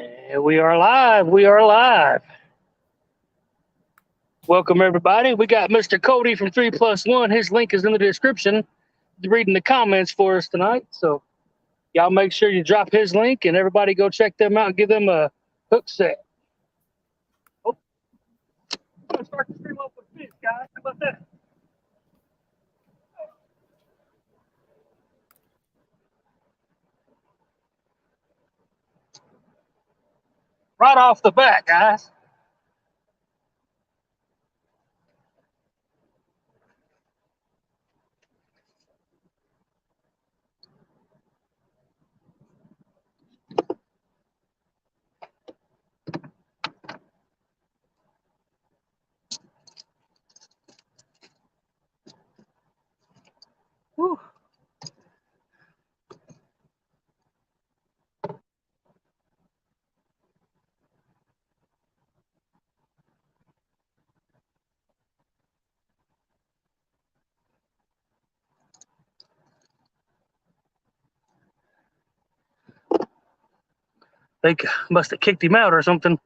And we are live. We are live. Welcome, everybody. We got Mr. Cody from 3 Plus 1. His link is in the description. He's reading the comments for us tonight. So, y'all make sure you drop his link and everybody go check them out and give them a hook set. Oh, I'm going to start the stream off with fish, guys. How about that? Right off the bat, guys. Whew. They must have kicked him out or something.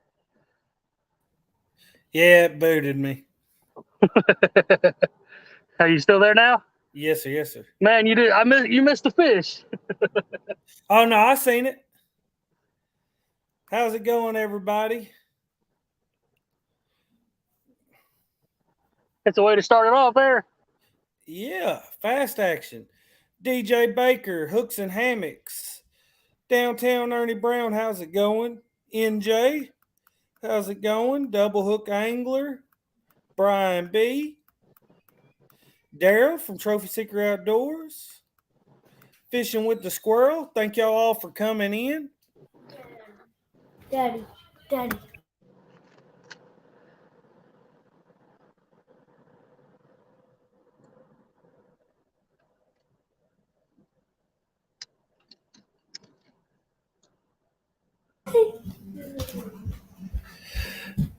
Yeah, it booted me. Are you still there now? Yes, sir. Yes, sir. Man, you missed the fish. Oh, no, I seen it. How's it going, everybody? It's a way to start it off there. Yeah, fast action. DJ Baker, Hooks and Hammocks. Downtown Ernie Brown, how's it going? NJ, how's it going? Double Hook Angler. Brian B. Daryl from Trophy Seeker Outdoors. Fishing with the Squirrel. Thank y'all all for coming in. Daddy.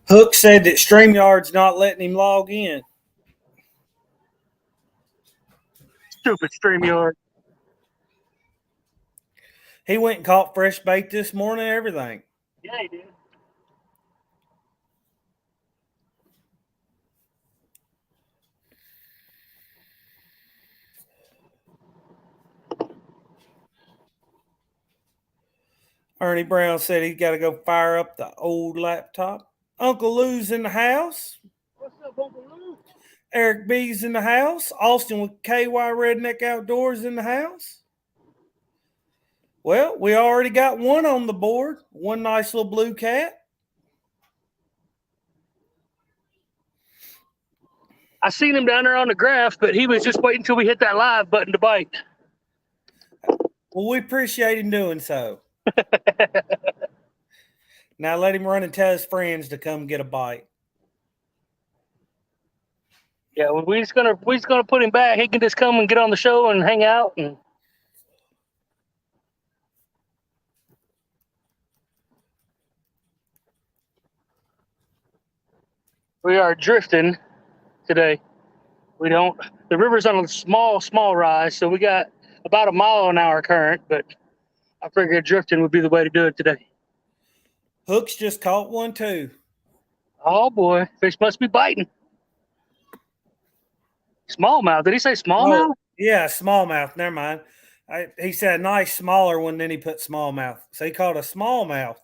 Hook said that StreamYard's not letting him log in. Stupid StreamYard. He went and caught fresh bait this morning and everything. Yeah, he did. Ernie Brown said he's got to go fire up the old laptop. Uncle Lou's in the house. What's up, Uncle Lou? Eric B's in the house. Austin with KY Redneck Outdoors in the house. Well, we already got one on the board. One nice little blue cat. I seen him down there on the graph, but he was just waiting until we hit that live button to bite. Well, we appreciate him doing so. Now let him run and tell his friends to come get a bite. Yeah, well, we're just gonna put him back. He can just come and get on the show and hang out. And we are drifting today. The river's on a small rise, so we got about a mile an hour current, but I figured drifting would be the way to do it today. Hooks just caught one too. Oh boy, fish must be biting. Smallmouth. Did he say smallmouth? Oh, yeah, smallmouth. Never mind. He said a nice smaller one, then he put smallmouth. So he caught a smallmouth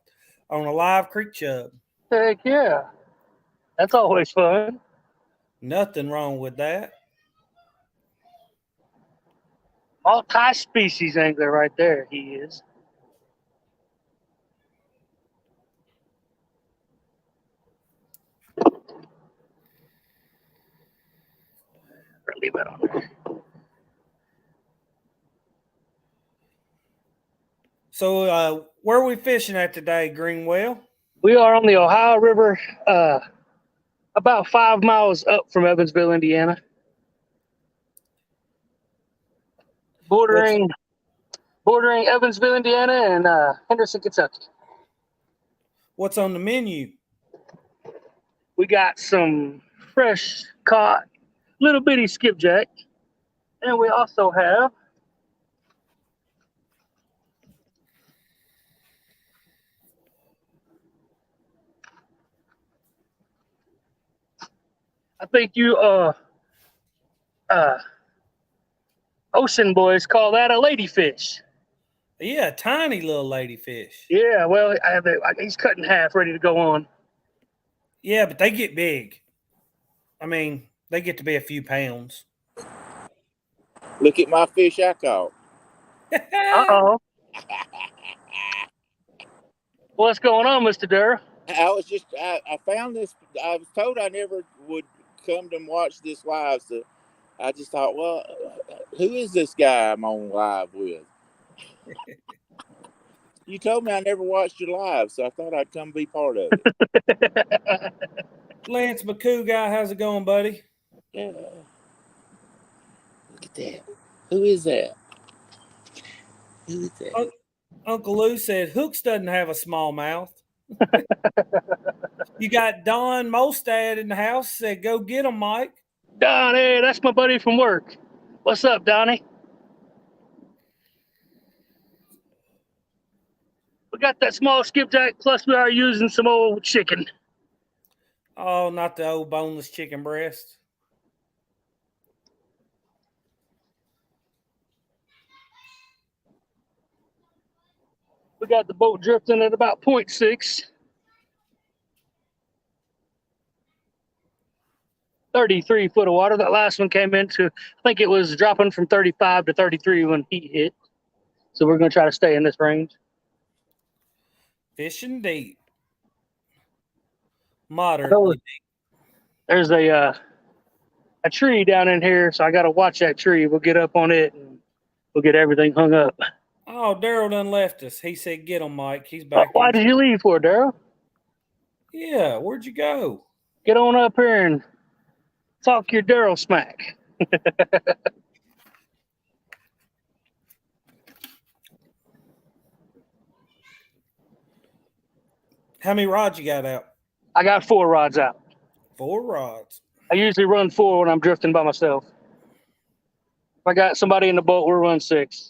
on a live creek chub. Heck yeah. That's always fun. Nothing wrong with that. Multi-species angler right there, he is. Leave it on there. So where are we fishing at today, Greenwell? We are on the Ohio River, about 5 miles up from Evansville, Indiana. Bordering Evansville, Indiana, and Henderson, Kentucky. What's on the menu? We got some fresh caught little bitty skipjack, and we also have I think you ocean boys call that a ladyfish. Yeah, tiny little ladyfish. Yeah, well, he's cut in half, ready to go on. Yeah, but they get big. I mean, they get to be a few pounds. Look at my fish I caught. Uh-oh. What's going on, Mr. Durr? I found this. I was told I never would come to watch this live, so I just thought, well, who is this guy I'm on live with? You told me I never watched your live, so I thought I'd come be part of it. Lance McCoo guy, how's it going, buddy? Yeah. Look at that. Who is that? Who is that? Uncle Lou said Hooks doesn't have a small mouth. You got Don Mostad in the house. Said, go get him, Mike. Donnie, that's my buddy from work. What's up, Donnie? We got that small skipjack, plus we are using some old chicken. Oh, not the old boneless chicken breast. We got the boat drifting at about 0.6. 33 foot of water. That last one came into, I think it was dropping from 35 to 33 when heat hit. So we're going to try to stay in this range. Fishing deep. Moderately deep. There's a tree down in here, so I got to watch that tree. We'll get up on it and we'll get everything hung up. Oh, Daryl done left us. He said, get him, Mike. He's back. Why did you leave for, Daryl? Yeah, where'd you go? Get on up here and talk your Daryl smack. How many rods you got out? I got 4 rods out. 4 rods. I usually run 4 when I'm drifting by myself. If I got somebody in the boat, we'll run 6.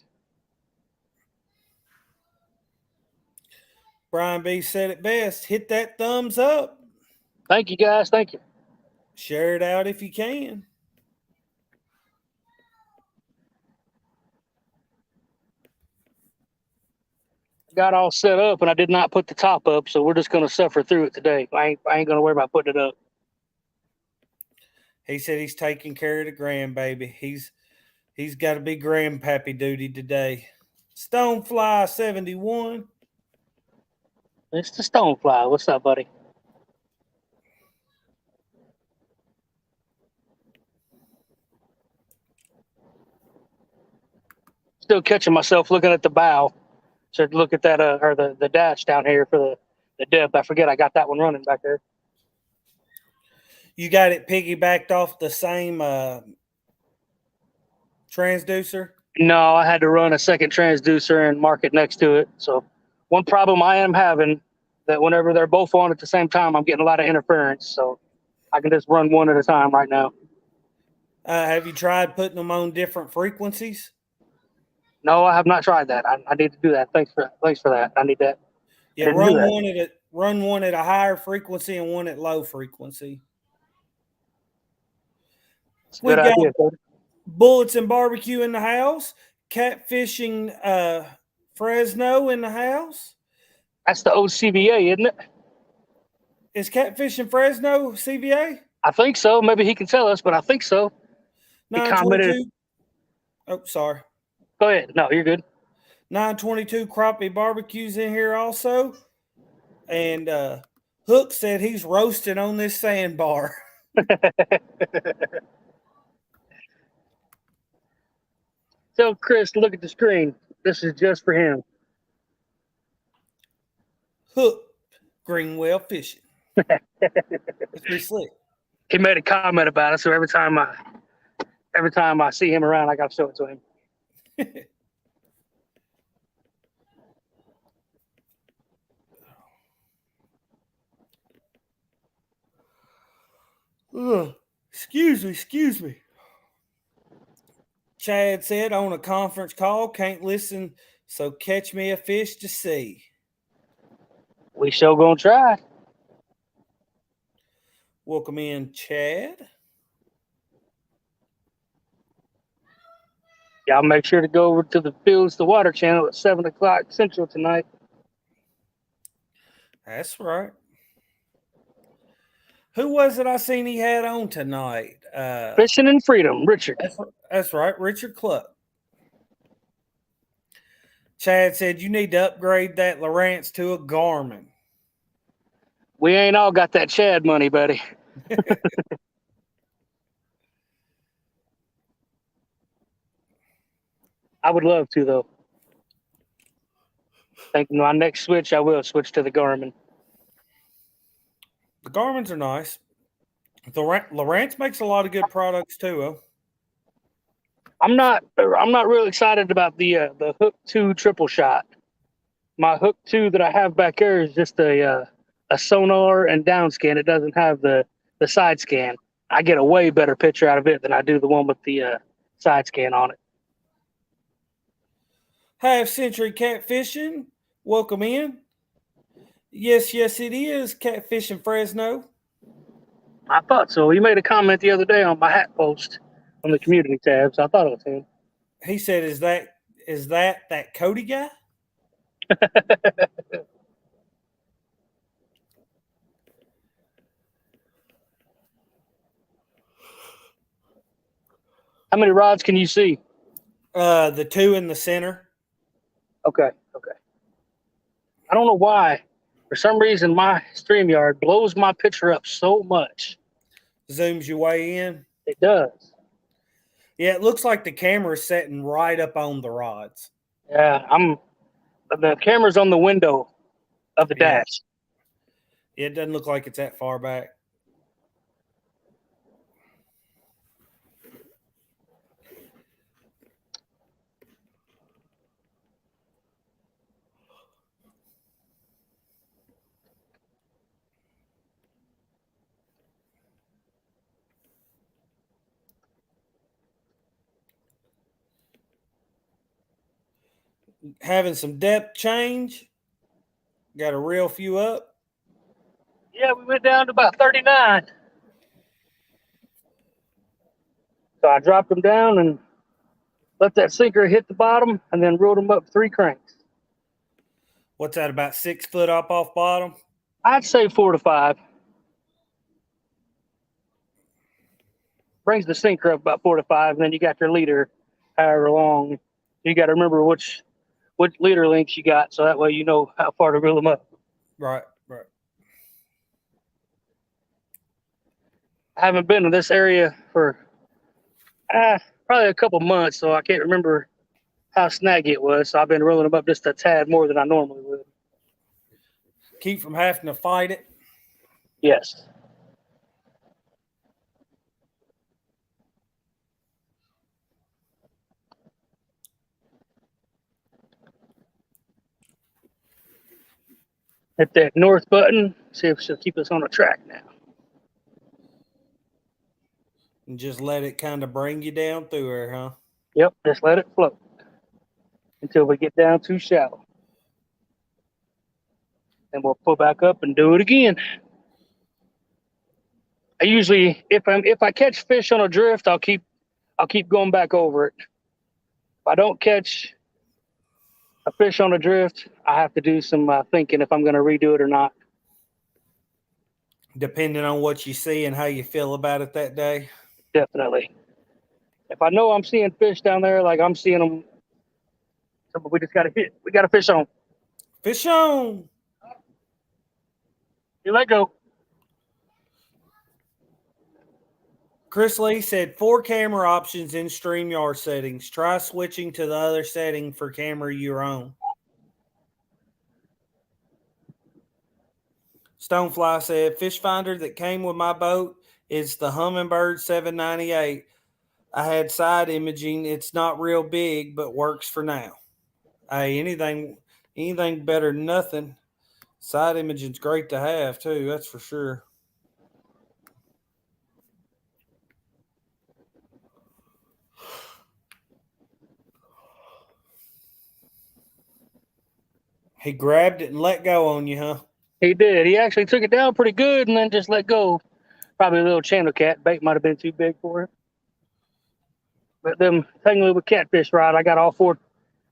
Brian B said it best. Hit that thumbs up. Thank you, guys. Thank you. Share it out if you can. Got all set up, and I did not put the top up, so we're just going to suffer through it today. I ain't going to worry about putting it up. He said he's taking care of the grandbaby. He's got to be grandpappy duty today. Stonefly 71. It's the Stonefly. What's up, buddy? Still catching myself looking at the bow. So look at that, or the dash down here for the depth. I forget I got that one running back there. You got it piggybacked off the same transducer? No, I had to run a second transducer and mark it next to it. So one problem I am having that whenever they're both on at the same time, I'm getting a lot of interference. So I can just run one at a time right now. Have you tried putting them on different frequencies? No, I have not tried that. I need to do that. Thanks for that. I need that. Yeah, run one at a higher frequency and one at low frequency. We got idea, Bullets and Barbecue in the house. Catfishing Fresno in the house. That's the OCBA, isn't it? Is Catfishing Fresno CVA? I think so. Maybe he can tell us, but I think so. He commented. Oh, sorry. Go ahead. No, you're good. 922 Crappie Barbecues in here also. And Hook said he's roasting on this sandbar. Tell Chris, look at the screen. This is just for him. Hook, Greenwell Fishing. It's pretty slick. He made a comment about it, so every time I see him around, I got to show it to him. Excuse me. Chad said on a conference call, can't listen, so catch me a fish to see. We sure gonna try. Welcome in, Chad. Y'all make sure to go over to the Fields the Water channel at 7 o'clock Central tonight. That's right. Who was it I seen he had on tonight? Fishing and Freedom, Richard. That's right, Richard Cluck. Chad said you need to upgrade that Lowrance to a Garmin. We ain't all got that Chad money, buddy. I would love to, though. I think my next switch, I will switch to the Garmin. The Garmins are nice. The Lowrance makes a lot of good products too. Huh? I'm not real excited about the Hook 2 triple shot. My Hook 2 that I have back there is just a sonar and down scan. It doesn't have the side scan. I get a way better picture out of it than I do the one with the side scan on it. Half Century Catfishing, welcome in. Yes, it is Catfish in Fresno. I thought so. He made a comment the other day on my hat post on the community tab, so I thought it was him. He said, "Is that Cody guy?" How many rods can you see? The two in the center. Okay. I don't know why. For some reason, my StreamYard blows my picture up so much. Zooms you way in. It does. Yeah, it looks like the camera's sitting right up on the rods. Yeah, the camera's on the window of the dash. It doesn't look like it's that far back. Having some depth change. Got a reel few up. Yeah, we went down to about 39. So I dropped them down and let that sinker hit the bottom and then reeled them up 3 cranks. What's that, about 6 foot up off bottom? I'd say 4 to 5. Brings the sinker up about 4 to 5, and then you got your leader however long. You got to remember which leader lengths you got, so that way you know how far to reel them up. Right. I haven't been in this area for probably a couple months, so I can't remember how snaggy it was. So I've been reeling them up just a tad more than I normally would. Keep from having to fight it. Yes. Hit that north button. See if she'll keep us on a track now. And just let it kind of bring you down through her, huh? Yep, just let it float until we get down too shallow. Then we'll pull back up and do it again. I usually, if I catch fish on a drift, I'll keep going back over it. If I don't catch a fish on a drift, I have to do some thinking if I'm going to redo it or not. Depending on what you see and how you feel about it that day. Definitely. If I know I'm seeing fish down there, like I'm seeing them, we just got to hit. We got a fish on. Fish on. You let go. Chris Lee said 4 camera options in StreamYard settings. Try switching to the other setting for camera you're on. Stonefly said, fish finder that came with my boat is the Humminbird 798. I had side imaging. It's not real big, but works for now. Hey, anything better than nothing. Side imaging's great to have too, that's for sure. He grabbed it and let go on you, huh? He did. He actually took it down pretty good and then just let go. Probably a little channel cat. Bait might have been too big for him. But them tangling with catfish rod, I got all four.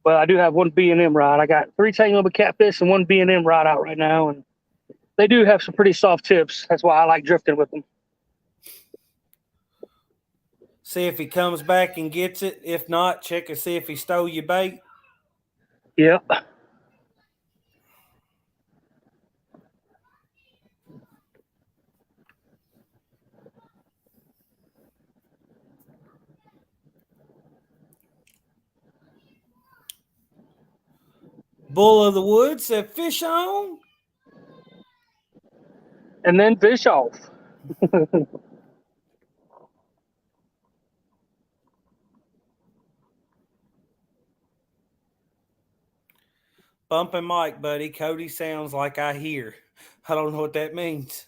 Well, I do have one B&M rod. I got 3 tangling with catfish and one B&M rod out right now, and they do have some pretty soft tips. That's why I like drifting with them. See if he comes back and gets it. If not, check and see if he stole your bait. Yep. Bull of the Woods said, fish on. And then fish off. Bumping mic, buddy. Cody sounds like I hear. I don't know what that means.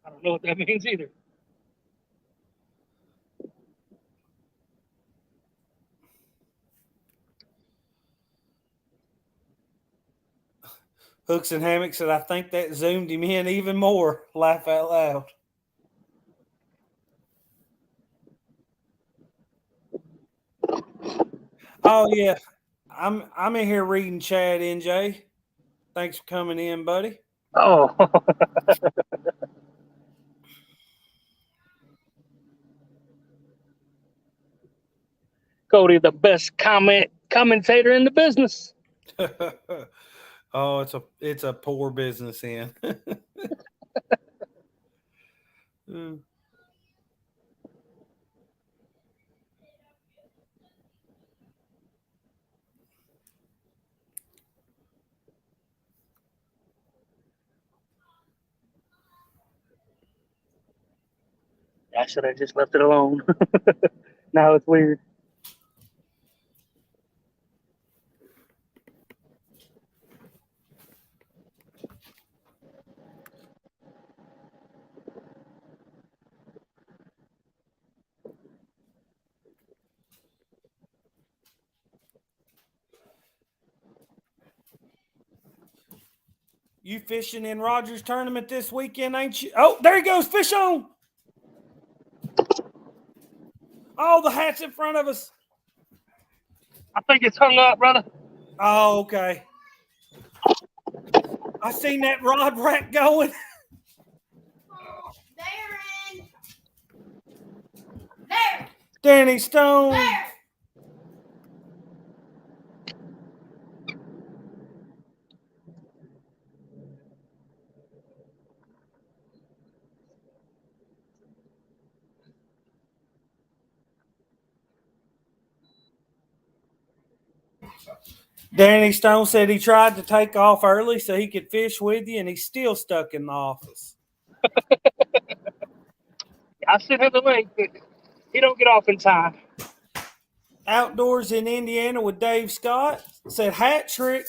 I don't know what that means either. Hooks and Hammock said, I think that zoomed him in even more. Laugh out loud. Oh, yeah. I'm in here reading chat, NJ. Thanks for coming in, buddy. Oh. Cody, the best commentator in the business. Oh, it's a poor business in. I should have just left it alone. Now it's weird. You fishing in Rogers tournament this weekend, ain't you? Oh, there he goes. Fish on. Oh, the hat's in front of us. I think it's hung up, brother. Oh, okay. I seen that rod rack going. Darren. There. Danny Stone. There. Danny Stone said he tried to take off early so he could fish with you, and he's still stuck in the office. I sent him the link, but he don't get off in time. Outdoors in Indiana with Dave Scott said hat trick.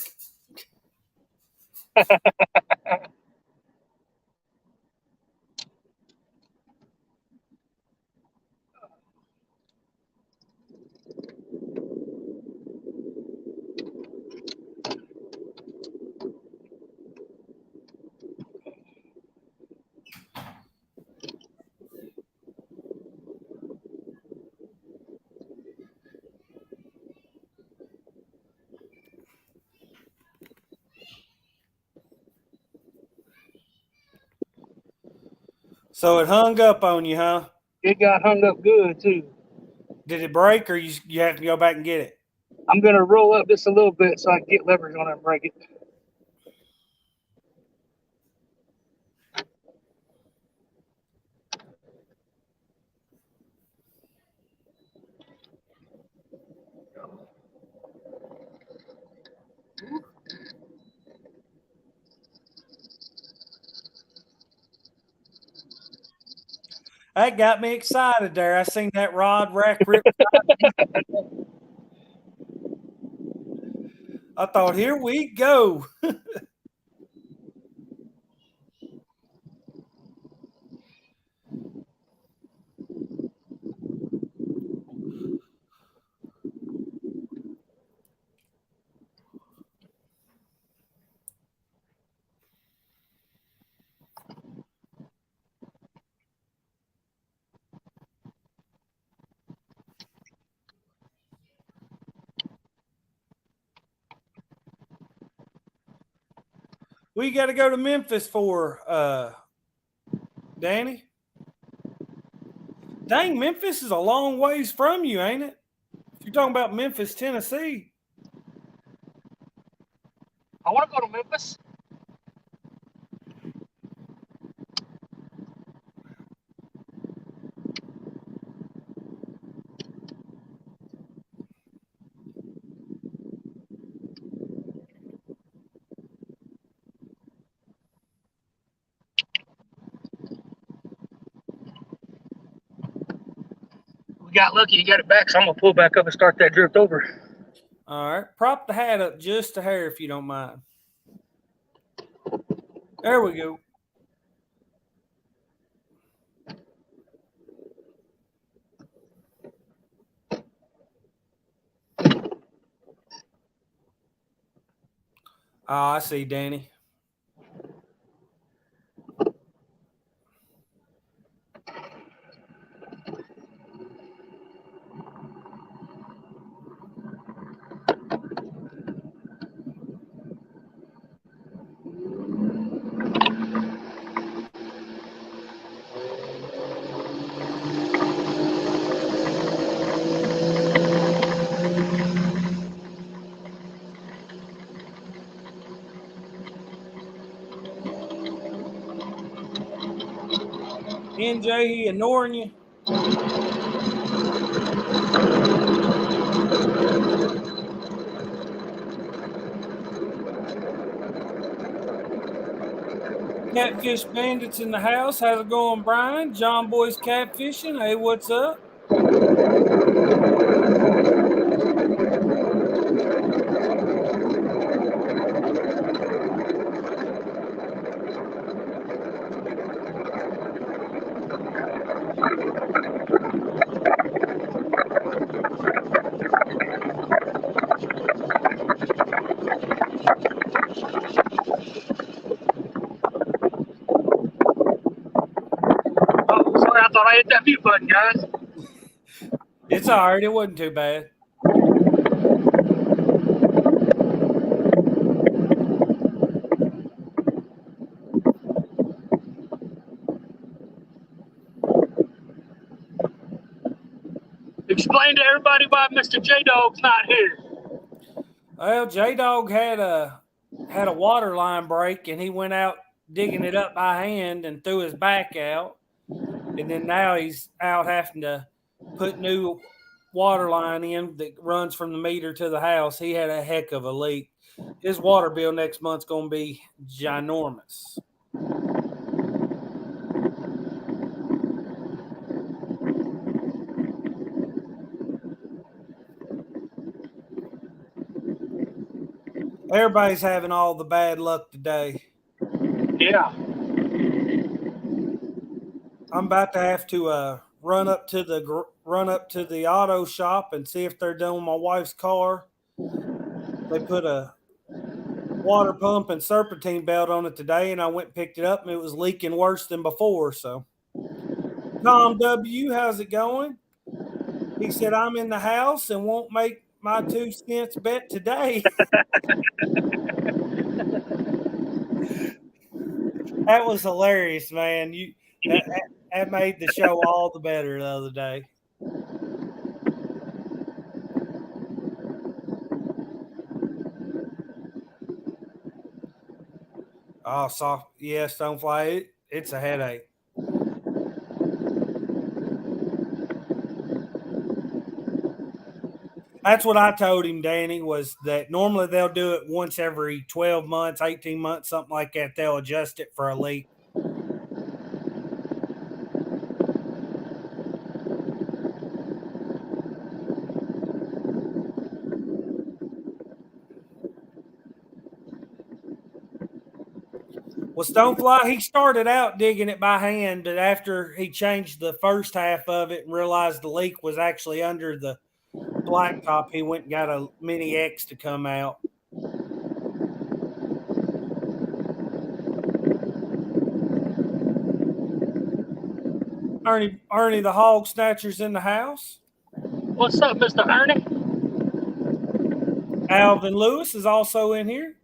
So it hung up on you, huh? It got hung up good, too. Did it break, or you have to go back and get it? I'm going to roll up just a little bit so I can get leverage on it and break it. That got me excited there. I seen that rod rack rip. I thought, here we go. We got to go to Memphis for, Danny? Dang, Memphis is a long ways from you, ain't it? If you're talking about Memphis, Tennessee. I want to go to Memphis. We got lucky. You got it back, so I'm gonna pull back up and start that drift over. All right. Prop the hat up just a hair if you don't mind. There we go. Oh, I see, Danny. NJ, he ignoring you. Catfish Bandits in the house. How's it going, Brian? John Boy's catfishing. Hey, what's up? Oh, sorry, I thought I hit that mute button, guys. It's all right. It wasn't too bad. Explain to everybody why Mr. J-Dog's not here. Well, J-Dog had a water line break, and he went out digging it up by hand and threw his back out. And then now he's out having to put new water line in that runs from the meter to the house. He had a heck of a leak. His water bill next month's going to be ginormous. Everybody's having all the bad luck today. Yeah. I'm about to have to run up to the auto shop and see if they're done with my wife's car. They put a water pump and serpentine belt on it today, and I went and picked it up, and it was leaking worse than before. So, Tom W., how's it going? He said, I'm in the house and won't make my 2 cents bet today. That was hilarious, man. That made the show all the better the other day. Oh, yeah, Stonefly, it's a headache. That's what I told him, Danny, was that normally they'll do it once every 12 months, 18 months, something like that. They'll adjust it for a leak. Well, Stonefly, he started out digging it by hand, but after he changed the first half of it and realized the leak was actually under the blacktop, he went and got a mini X to come out. Ernie the hog snatcher's in the house. What's up, Mr. Ernie? Alvin Lewis is also in here.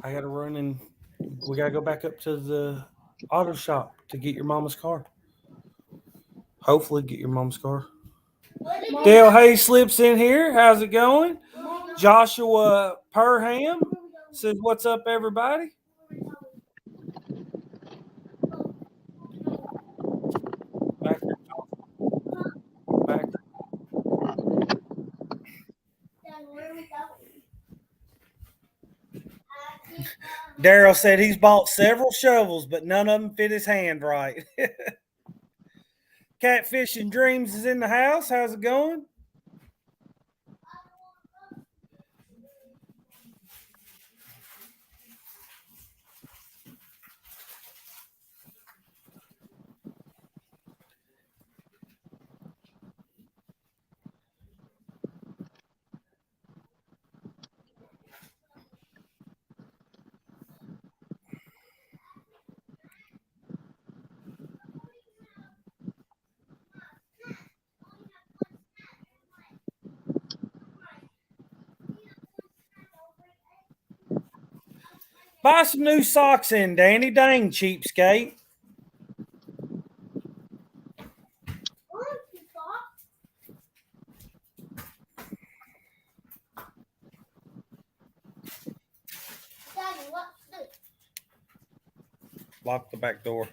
I got to run and we got to go back up to the auto shop to get your mama's car. Hopefully, get your mom's car. Dale Hayes slips in here. How's it going? Joshua Perham says, "What's up, everybody?" Back. Daryl said he's bought several shovels, but none of them fit his hand right. Catfish and Dreams is in the house. How's it going? Buy some new socks in, Danny. Dang, cheapskate. Lock the back door.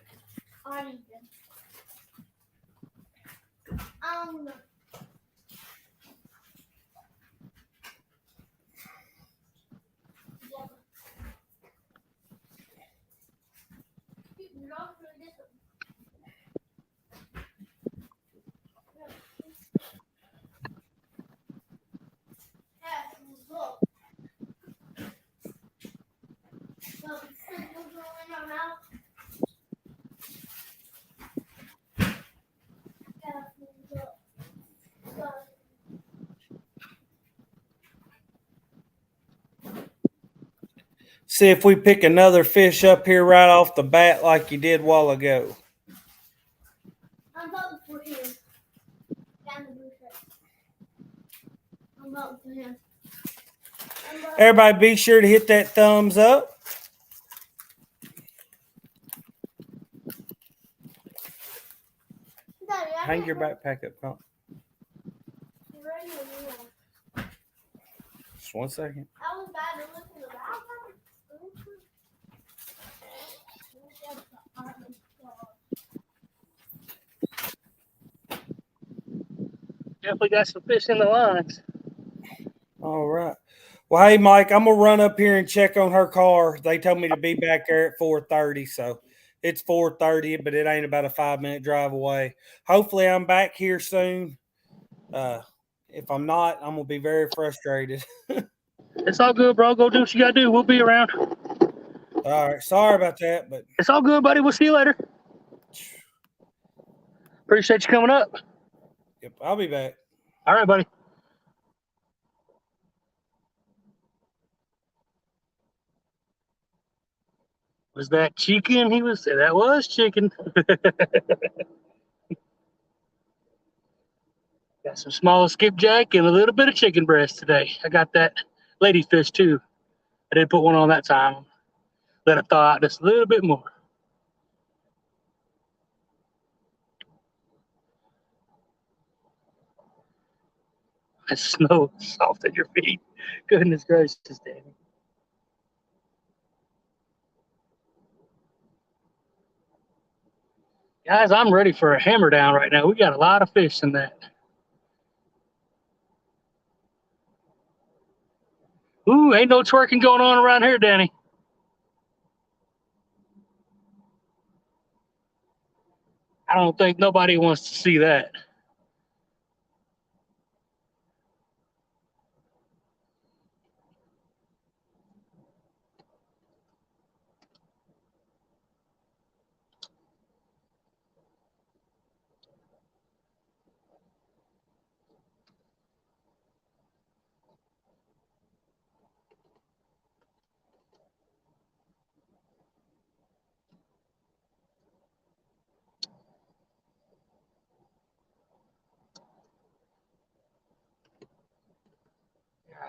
See if we pick another fish up here right off the bat like you did a while ago. I'm voting for him. Down the blue shirt. I'm voting for him. Everybody be sure to hit that thumbs up. Daddy, Hang your backpack up, Comp. Just 1 second. I was bad to look in the bathroom. Definitely got some fish in the lines. All right. Well, hey, Mike, I'm going to run up here and check on her car. They told me to be back there at 4:30, so it's 4:30, but it ain't about a 5-minute drive away. Hopefully, I'm back here soon. If I'm not, I'm going to be very frustrated. It's all good, bro. Go do what you got to do. We'll be around. All right. Sorry about that, but It's all good, buddy. We'll see you later. Appreciate you coming up. yep, I'll be back. All right, buddy. Was that chicken? He was saying that was chicken. Got some small skipjack and a little bit of chicken breast today. I got that ladyfish too. I didn't put one on that time. Let it thaw out just a little bit more. The snow is soft at your feet. Goodness gracious, Danny. Guys, I'm ready for a hammer down right now. We got a lot of fish in that. Ooh, ain't no twerking going on around here, Danny. I don't think nobody wants to see that.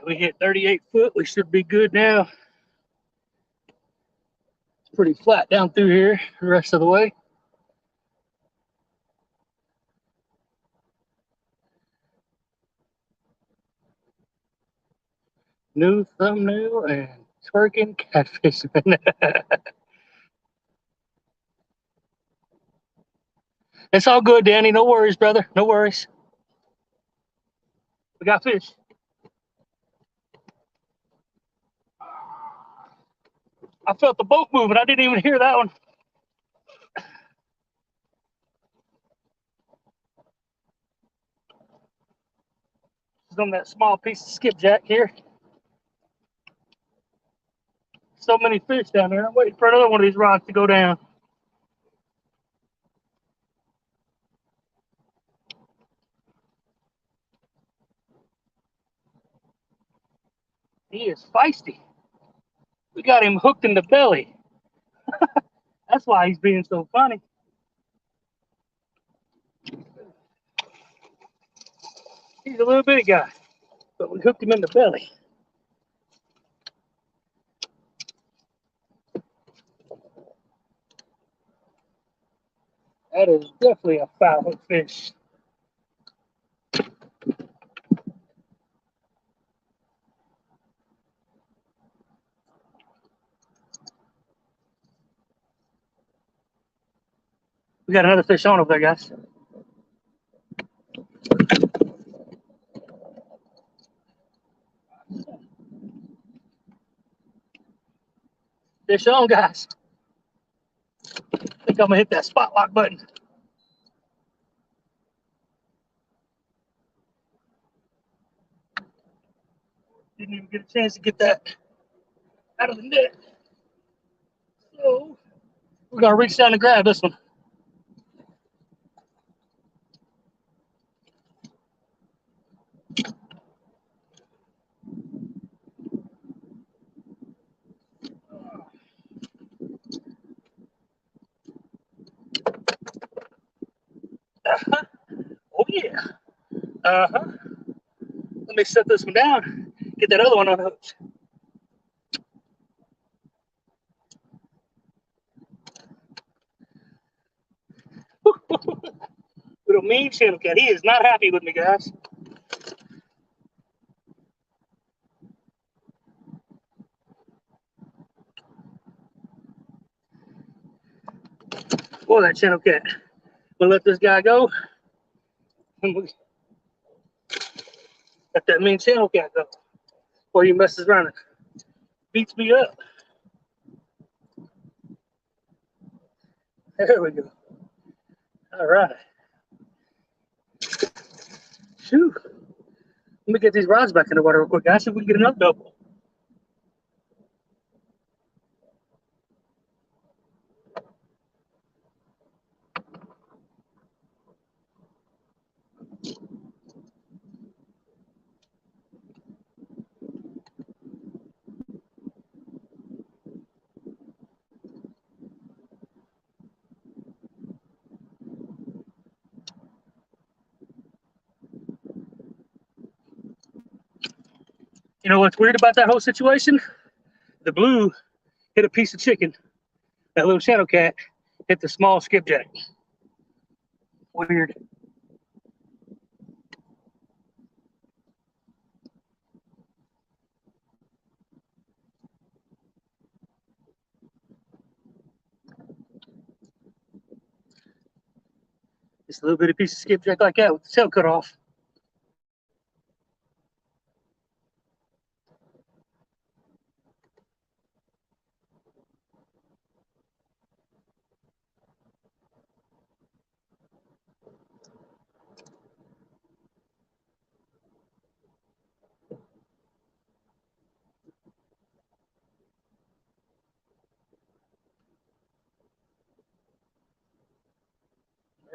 We hit 38 foot. We should be good now. pretty flat down through here the rest of the way. New thumbnail and twerking catfishing. It's all good, Danny. No worries, brother. No worries. We got fish. I felt the boat moving. I didn't even hear that one. It's on that small piece of skipjack here. So many fish down there. I'm waiting for another one of these rods to go down. He is feisty. We got him hooked in the belly. That's why he's being so funny. He's a little bitty guy, but we hooked him in the belly. That is definitely a foul hook fish. We got another fish on over there, guys. Fish on, guys. I think I'm gonna hit that spot lock button. Didn't even get a chance to get that out of the net. So we're gonna reach down and grab this one. Uh-huh. Oh yeah. Uh-huh. Let me set this one down. Get that other one unhooked. Little mean channel cat. He is not happy with me, guys. Boy, that channel cat. We'll let this guy go. And we'll let that mean channel cat go. Before he messes around and beats me up. There we go. All right. Phew. Let me get these rods back in the water real quick, guys. See if we can get another double. You know what's weird about that whole situation? The blue hit a piece of chicken. That little channel cat hit the small skipjack. Weird. Just a little bitty piece of skipjack like that with the tail cut off.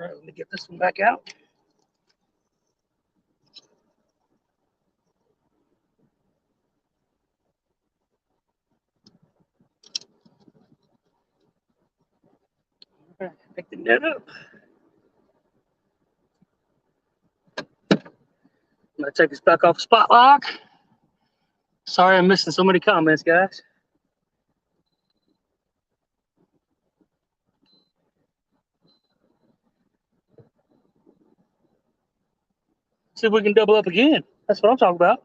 All right, let me get this one back out. All right, pick the net up. I'm gonna take this back off the spot lock. Sorry I'm missing so many comments, guys. See if we can double up again. That's what I'm talking about.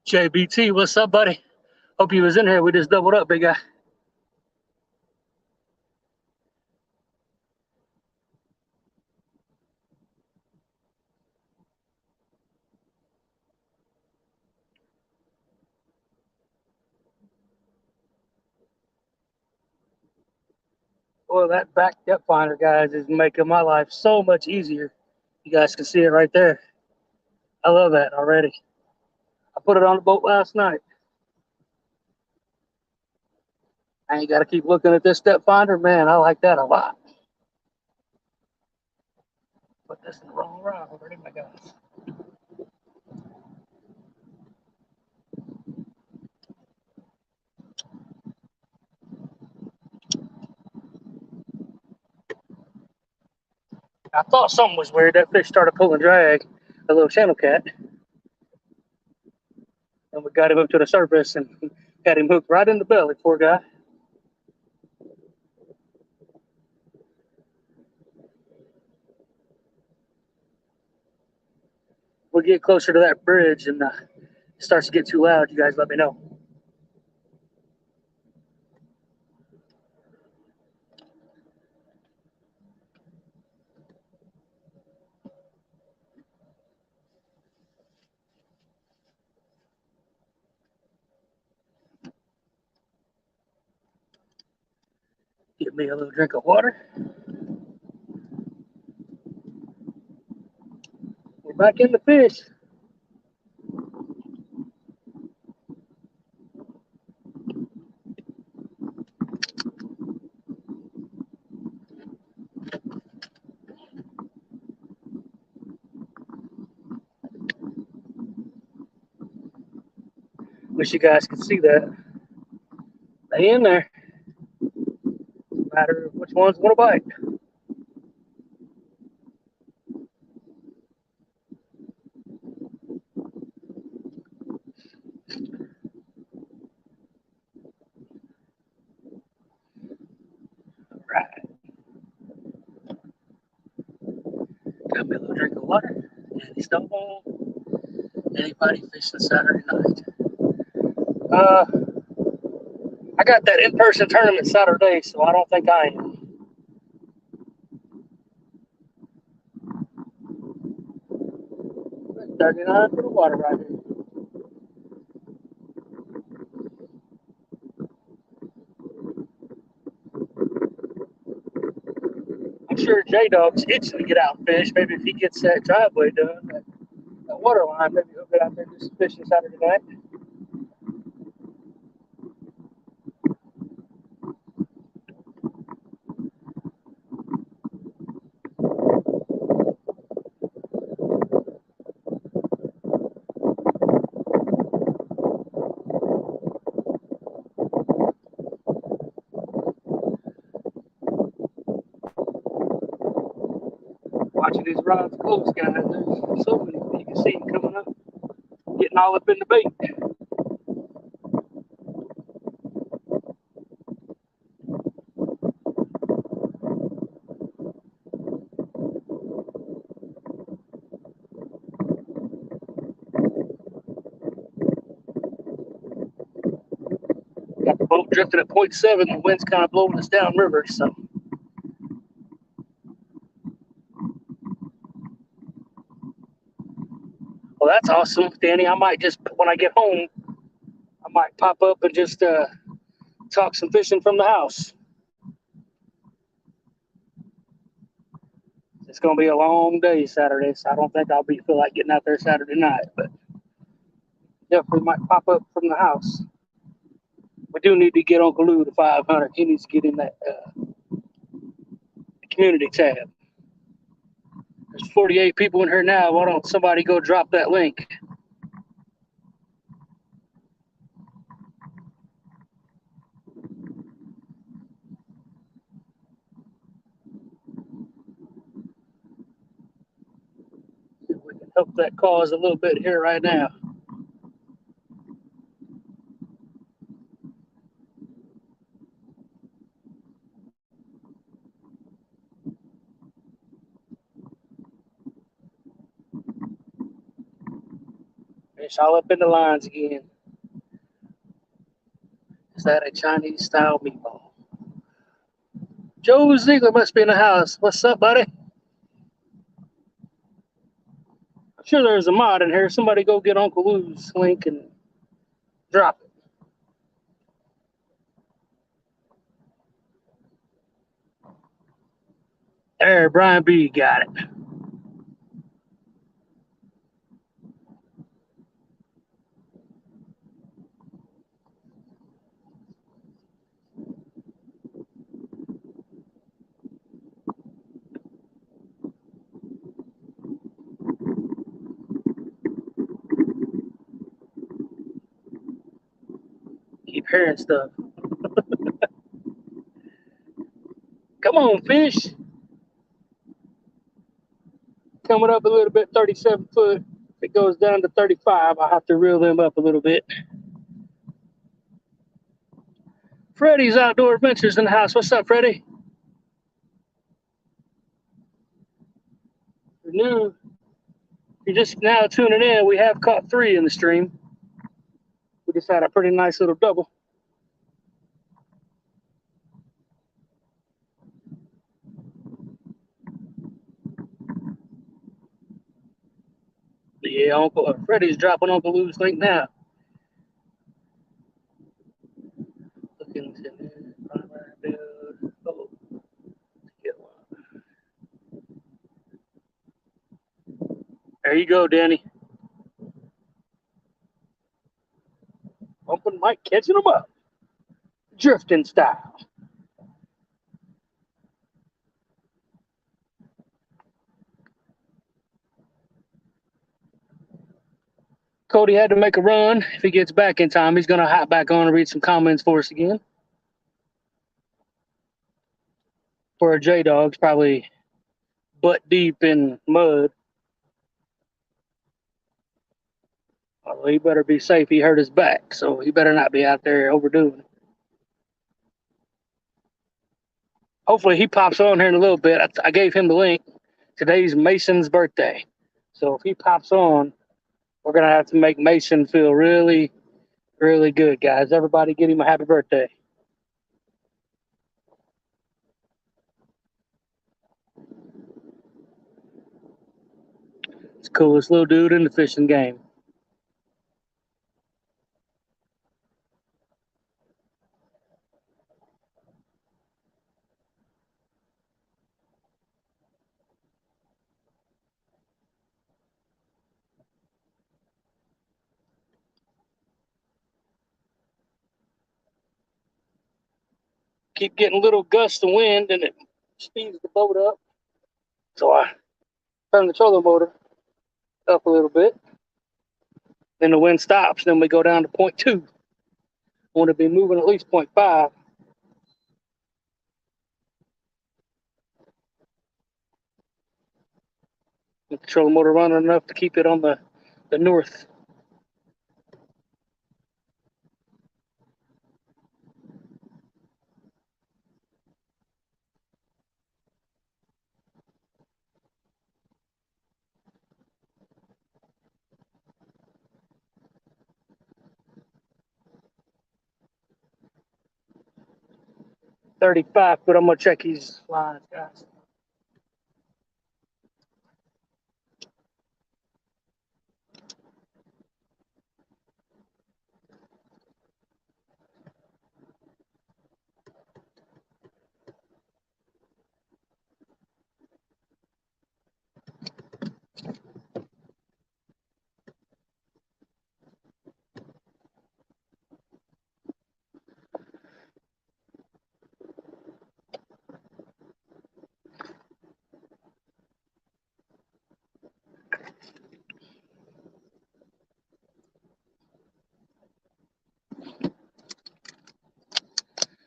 JBT, what's up, buddy? Hope you was in here. We just doubled up, big guy. Well, that back depth finder, guys, is making my life so much easier. You guys can see it right there. I love that already. I put it on the boat last night. I ain't got to keep looking at this depth finder. Man, I like that a lot. Put this in the wrong rod already, my guys. I thought something was weird. That fish started pulling drag, a little channel cat. And we got him up to the surface and had him hooked right in the belly, poor guy. We'll get closer to that bridge and it starts to get too loud. You guys let me know. Give me a little drink of water. We're back in the fish. Wish you guys could see that. They in there. No matter which one's gonna bite. Right. Got me a little drink of water. Any snowball. Anybody fishing Saturday night? I got that in-person tournament Saturday, so I don't think I am. 39 for the water right here. I'm sure J-Dog's itching to get out and fish. Maybe if he gets that driveway done, that water line, maybe he'll get out there and do some fishing Saturday night. Watching these rods close, guys. There's so many. You can see them coming up, getting all up in the bait. Got the boat drifting at 0.7. The wind's kind of blowing us downriver, so. Well, that's awesome, Danny. I might just, when I get home, I might pop up and just talk some fishing from the house. It's going to be a long day Saturday, so I don't think I'll feel like getting out there Saturday night, but definitely might pop up from the house. We do need to get Uncle Lou to 500. He needs to get in that community tab. There's 48 people in here now. Why don't somebody go drop that link? Hope that caused a little bit here right now. Fish all up in the lines again. Is that a Chinese style meatball? Joe Ziegler must be in the house. What's up, buddy? I'm sure there's a mod in here. Somebody go get Uncle Lou's link and drop it. There, Brian B. got it. Keep hearing stuff. Come on, fish. Coming up a little bit, 37 foot. If it goes down to 35, I'll have to reel them up a little bit. Freddie's Outdoor Adventures in the house. What's up, Freddie? If you're new, you're just now tuning in. We have caught 3 in the stream. We just had a pretty nice little double. Yeah, Uncle Freddie's dropping Uncle Lou's link now. Looking to primary build. Oh, get one. There you go, Danny. Bumping Mike, catching them up. Drifting style. Cody had to make a run. If he gets back in time, he's going to hop back on and read some comments for us again. For a J-Dog's probably butt deep in mud. Although he better be safe. He hurt his back, so he better not be out there overdoing it. Hopefully he pops on here in a little bit. I gave him the link. Today's Mason's birthday. So if he pops on, we're going to have to make Mason feel really, really good, guys. Everybody get him a happy birthday. It's the coolest little dude in the fishing game. Keep getting little gusts of wind and it speeds the boat up. So I turn the trolling motor up a little bit. Then the wind stops. Then we go down to 0.2. Want to be moving at least 0.5. The trolling motor running enough to keep it on the north. $35, but I'm gonna check these lines, guys.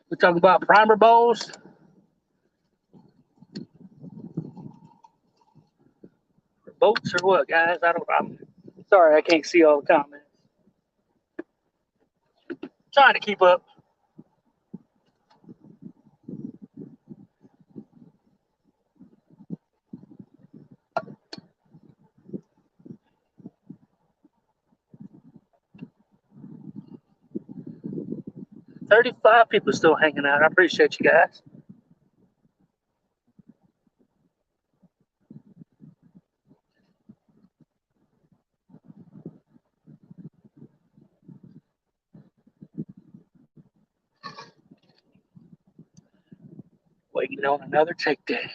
We talking about primer bowls. boats or what, guys? I'm sorry, I can't see all the comments. Trying to keep up. $35 people still hanging out. I appreciate you guys. Waiting on another takedown.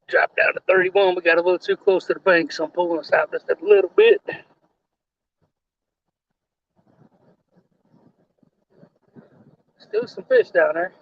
Dropped down to 31. We got a little too close to the bank, so I'm pulling us out just a little bit. Still some fish down there.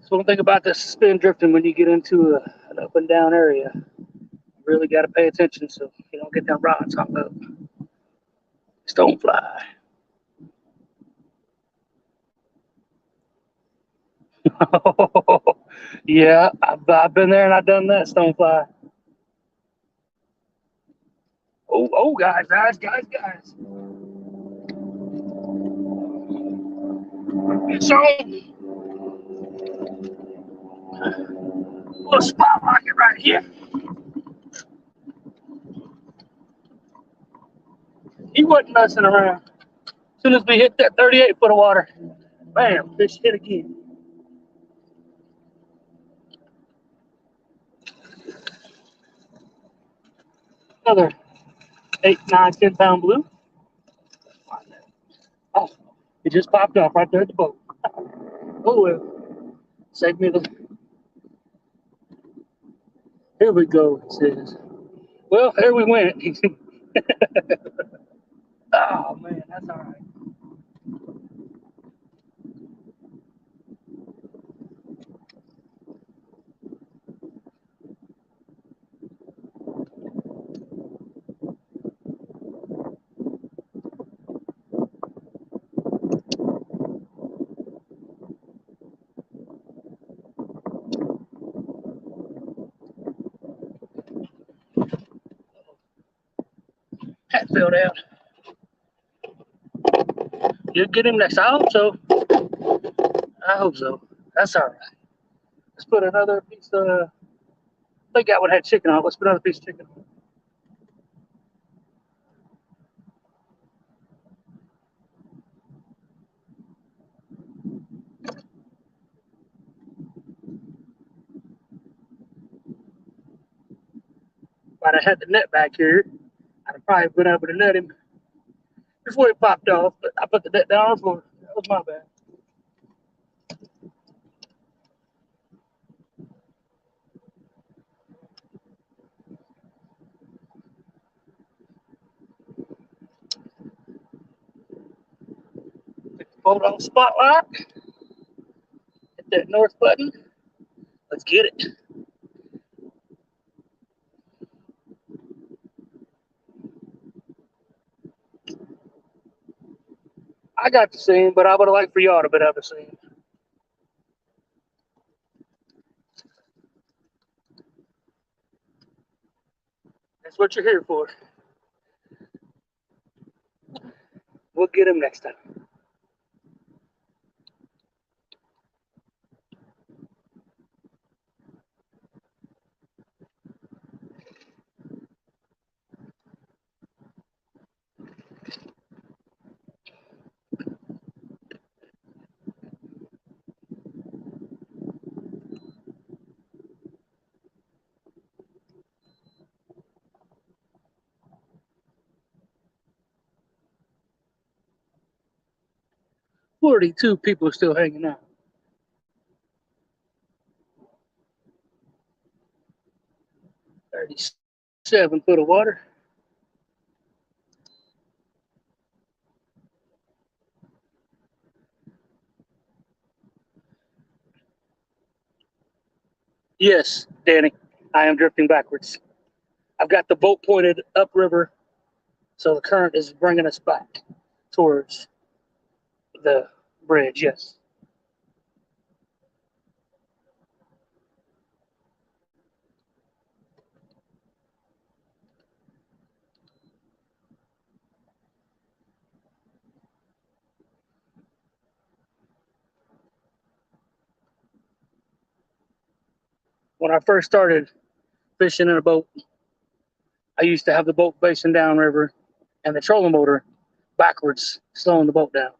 So one thing about this spin drifting, when you get into an up and down area, you really got to pay attention so you don't get them rods hung up. Stonefly. Yeah, I've been there and I've done that, stonefly. Oh, guys. It's on. Little spot rocket right here. He wasn't messing around. As soon as we hit that 38 foot of water, bam, fish hit again. Another 8, 9, 10 pound blue. Oh, it just popped up right there at the boat. Oh, well. Save me the. Here we go, it says. Well, there we went. Oh, man, that's all right. Hat filled out. You'll get him next. I hope so. That's all right. Let's put another piece of. I think that one had chicken on it. Let's put another piece of chicken on it. If I'd have had the net back here, I'd have probably been able to net him before he popped off, but I put the net down on the floor. That was my bad. Hold on spotlight. Hit that north button. Let's get it. I got to see him, but I would have liked for y'all to be able to see him. That's what you're here for. We'll get him next time. "42 people still hanging out. 37 foot of water. Yes, Danny, I am drifting backwards. I've got the boat pointed upriver, so the current is bringing us back towards the bridge. Yes. When I first started fishing in a boat, I used to have the boat facing downriver and the trolling motor backwards, slowing the boat down.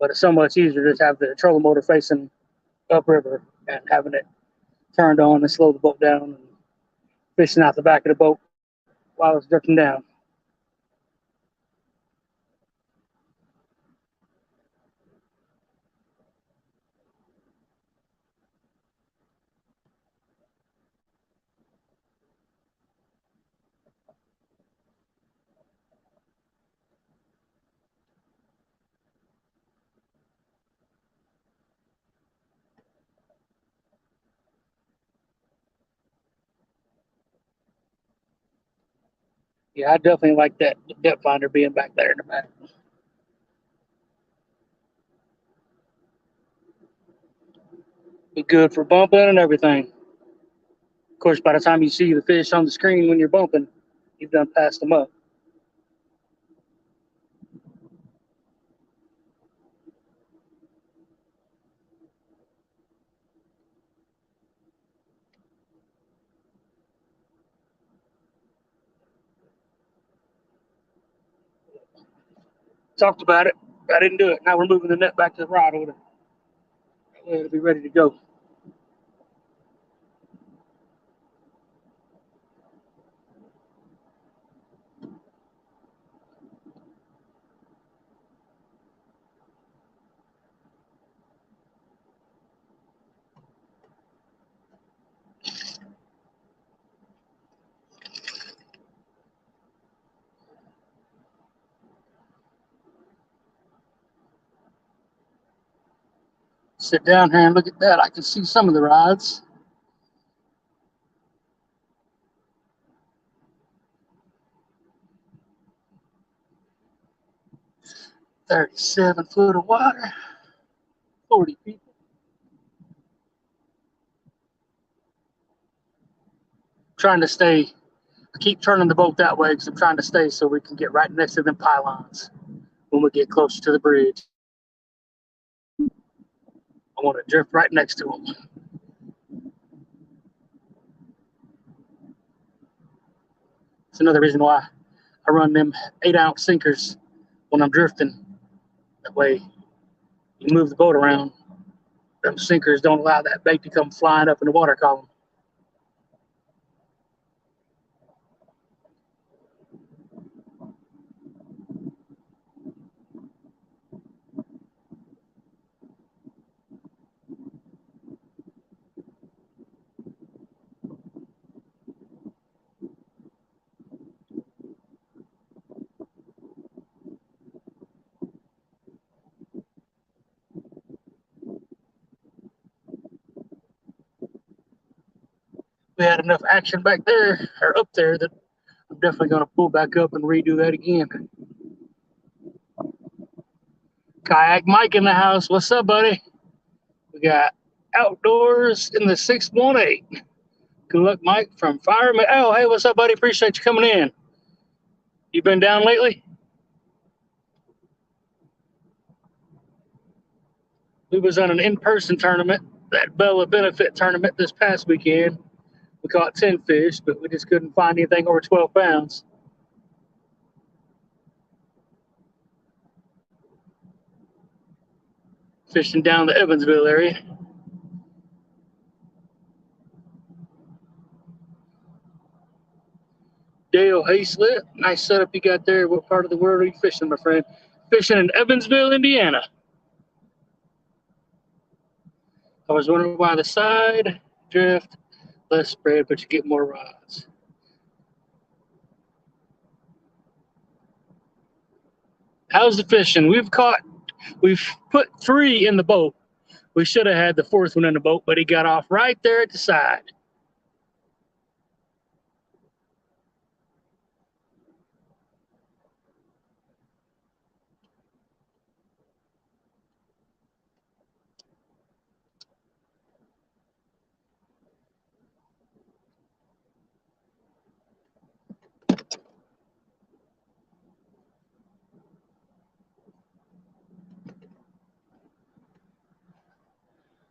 But it's so much easier to just have the trolling motor facing upriver and having it turned on and slow the boat down and fishing out the back of the boat while it's drifting down. Yeah, I definitely like that depth finder being back there in the back. Be good for bumping and everything. Of course, by the time you see the fish on the screen when you're bumping, you've done passed them up. Talked about it. I didn't do it. Now we're moving the net back to the rod over there. It'll be ready to go. Sit down here and look at that. I can see some of the rods. "37 foot of water, 40 people. Trying to stay. I keep turning the boat that way because I'm trying to stay so we can get right next to them pylons when we get closer to the bridge. I want to drift right next to them. It's another reason why I run them 8-ounce sinkers when I'm drifting. That way, you move the boat around. Them sinkers don't allow that bait to come flying up in the water column. We had enough action back there or up there that I'm definitely going to pull back up and redo that again. Kayak Mike in the house. What's up, buddy? We got Outdoors in the 618. Good luck, Mike from Fireman. Oh, hey, what's up, buddy? Appreciate you coming in. You been down lately? We was on an in-person tournament, that Bella Benefit tournament this past weekend. We caught 10 fish, but we just couldn't find anything over 12 pounds. Fishing down the Evansville area. Dale Hayslip, nice setup you got there. What part of the world are you fishing, my friend? Fishing in Evansville, Indiana. I was wondering why the side drift, less spread, but you get more rods. How's the fishing? We've put 3 in the boat. We should have had the 4th one in the boat, but he got off right there at the side.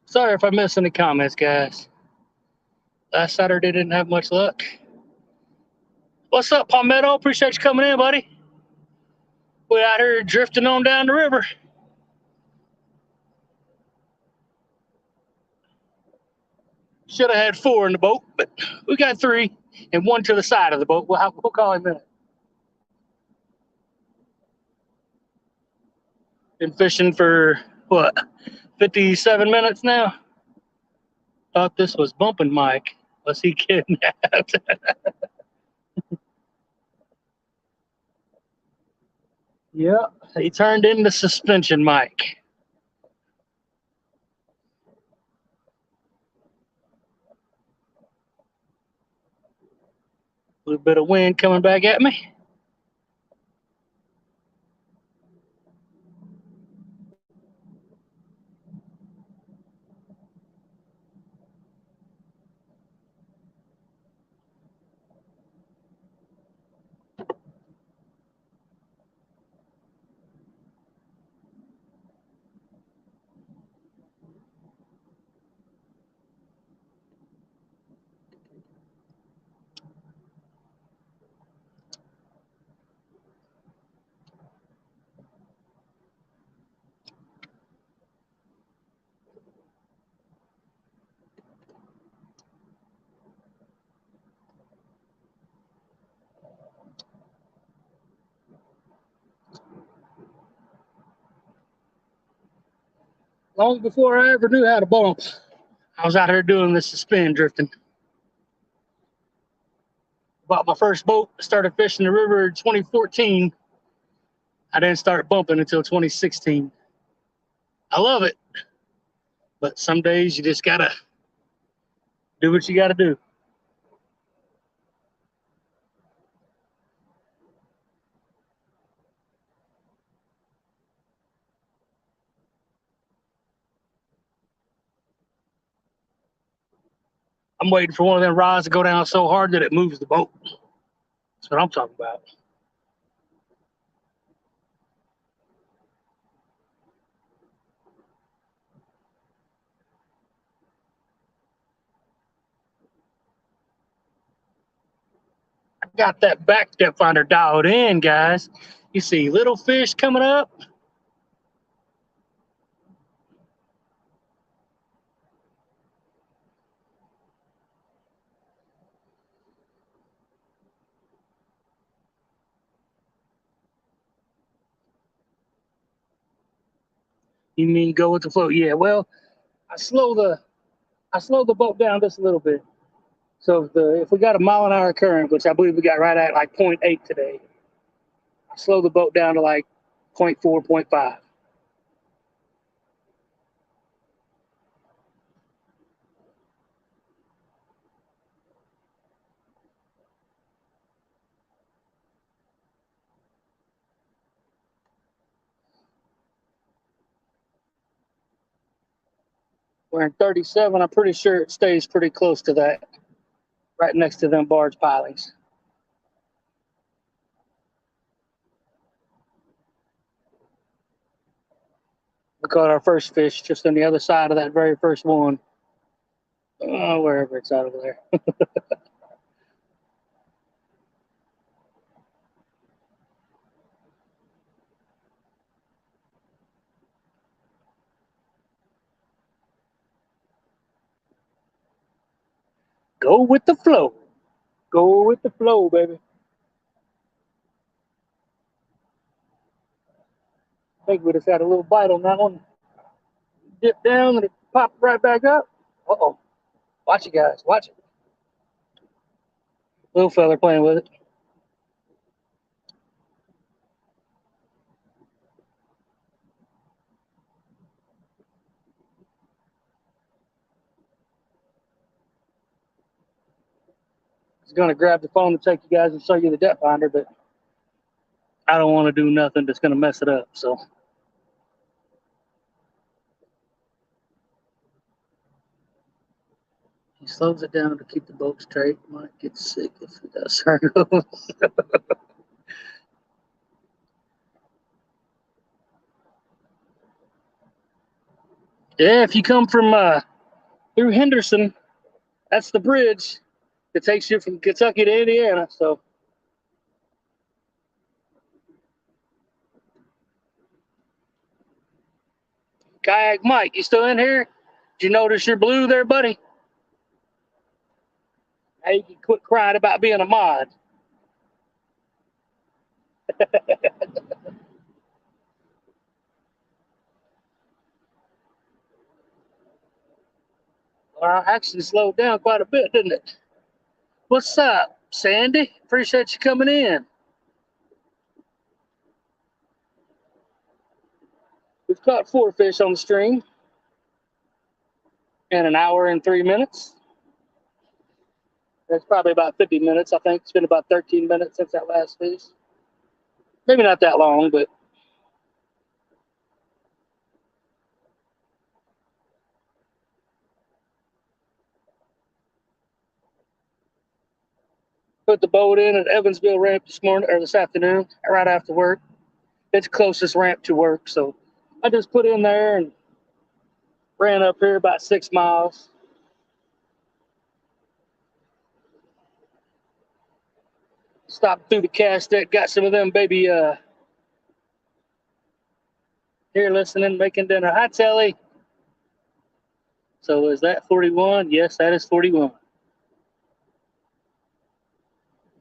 Sorry if I missed any comments, guys. Last Saturday didn't have much luck. What's up, Palmetto? Appreciate you coming in, buddy. We out here drifting on down the river. Should have had 4 in the boat, but we got 3 and 1 to the side of the boat. We'll call him that. Been fishing for, what, 57 minutes now? Thought this was bumping Mike. Was he kidnapped? Yep, he turned into suspension Mike. A little bit of wind coming back at me. Long before I ever knew how to bump, I was out here doing this suspend drifting. Bought my first boat, started fishing the river in 2014. I didn't start bumping until 2016. I love it, but some days you just gotta do what you gotta do. I'm waiting for one of them rods to go down so hard that it moves the boat. That's what I'm talking about. I got that back depth finder dialed in, guys. You see little fish coming up. You mean go with the flow? Yeah, well, I slow the boat down just a little bit. So if we got a mile-an-hour current, which I believe we got right at like 0.8 today, I slow the boat down to like 0.4, 0.5. We're in 37. I'm pretty sure it stays pretty close to that, right next to them barge pilings. We caught our first fish just on the other side of that very first one. Oh, wherever it's out over there. Go with the flow. Go with the flow, baby. I think we just had a little bite on that one. Dip down and it popped right back up. Uh-oh. Watch it, guys. Watch it. Little fella playing with it. He's going to grab the phone to take you guys and show you the depth finder, but I don't want to do nothing that's going to mess it up, so. He slows it down to keep the boat straight. Might get sick if he does. Yeah, if you come from through Henderson, that's the bridge that takes you from Kentucky to Indiana. So Kayak Mike, you still in here? Did you notice you're blue there, buddy? Hey, you can quit crying about being a mod. Well, actually slowed down quite a bit, didn't it? What's up, Sandy? Appreciate you coming in. We've caught 4 fish on the stream in an hour and 3 minutes. That's probably about 50 minutes. I think it's been about 13 minutes since that last fish. Maybe not that long, but put the boat in at Evansville ramp this morning or this afternoon, right after work. It's closest ramp to work, so I just put in there and ran up here about 6 miles. Stopped through the cast deck, got some of them baby here listening, making dinner. Hi, Telly. So is that 41? Yes, that is 41.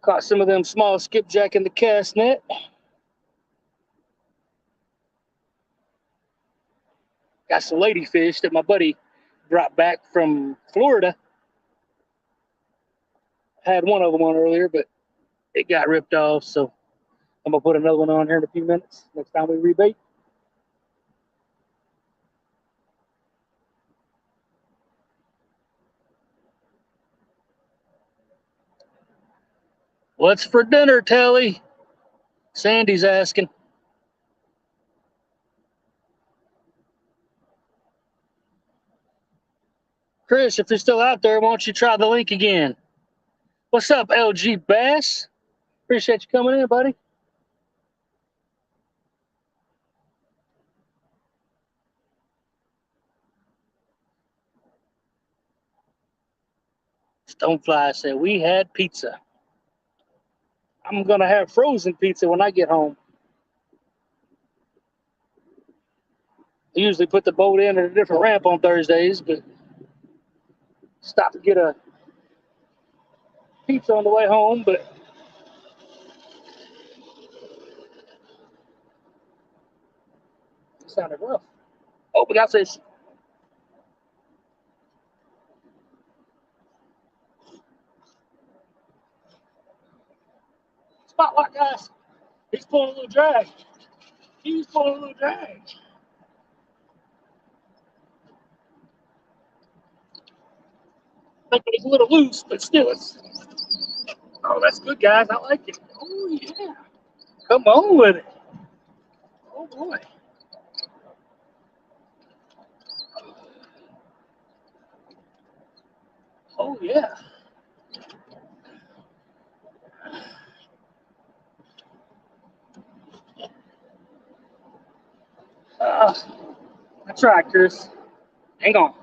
Caught some of them small skipjack in the cast net. Got some ladyfish that my buddy brought back from Florida. Had one of them on earlier, but it got ripped off, so I'm gonna put another one on here in a few minutes. Next time we rebait. What's for dinner, Telly? Sandy's asking. Chris, if you're still out there, why don't you try the link again? What's up, LG Bass? Appreciate you coming in, buddy. Stonefly said, we had pizza. I'm going to have frozen pizza when I get home. I usually put the boat in at a different ramp on Thursdays, but stop to get a pizza on the way home, but it sounded rough. Oh, we got fish. Spotlight, guys. He's pulling a little drag. He's pulling a little drag. I think it's a little loose, but still it's. Oh, that's good, guys. I like it. Oh, yeah. Come on with it. Oh, boy. Oh, yeah. That's right, Chris. Hang on.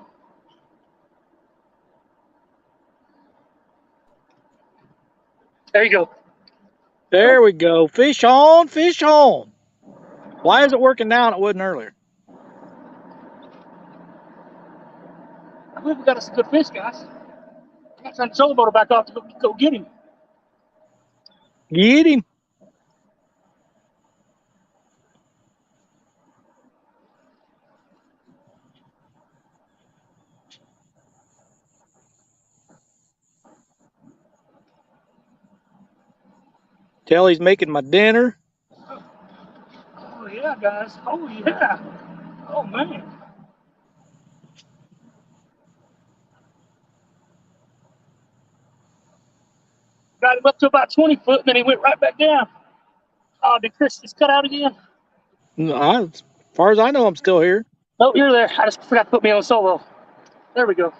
There you go. There we go. Fish on, fish on. Why is it working now and it wasn't earlier? I believe we got us a good fish, guys. I'm not trying to troll the motor back off to go get him. Get him. Tell he's making my dinner. Oh, yeah, guys. Oh, yeah. Oh, man. Got him up to about 20 foot, and then he went right back down. Oh, did Chris just cut out again? As far as I know, I'm still here. Oh, you're there. I just forgot to put me on solo. There we go.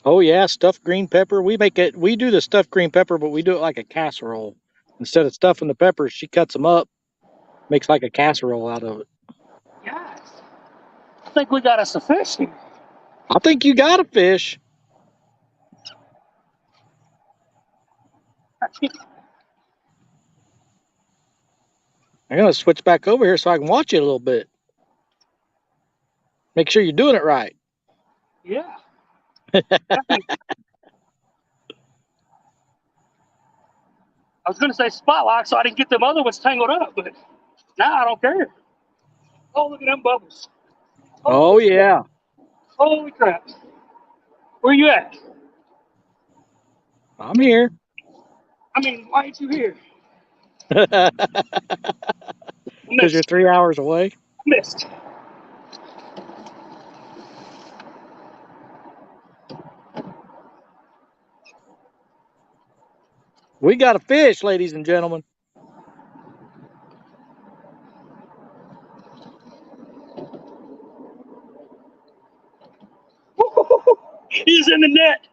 Oh yeah, stuffed green pepper. We do the stuffed green pepper, but we do it like a casserole. Instead of stuffing the peppers, she cuts them up, makes like a casserole out of it. Guys, I think we got us a fish here. I think you got a fish. I'm gonna switch back over here so I can watch it a little bit. Make sure you're doing it right. Yeah. I was going to say spotlight so I didn't get them other ones tangled up, but now I don't care. Oh, look at them bubbles. Oh yeah. Holy crap. Where you at? I'm here. I mean, why ain't you here? Because you're 3 hours away. Missed. We got a fish, ladies and gentlemen. He's in the net.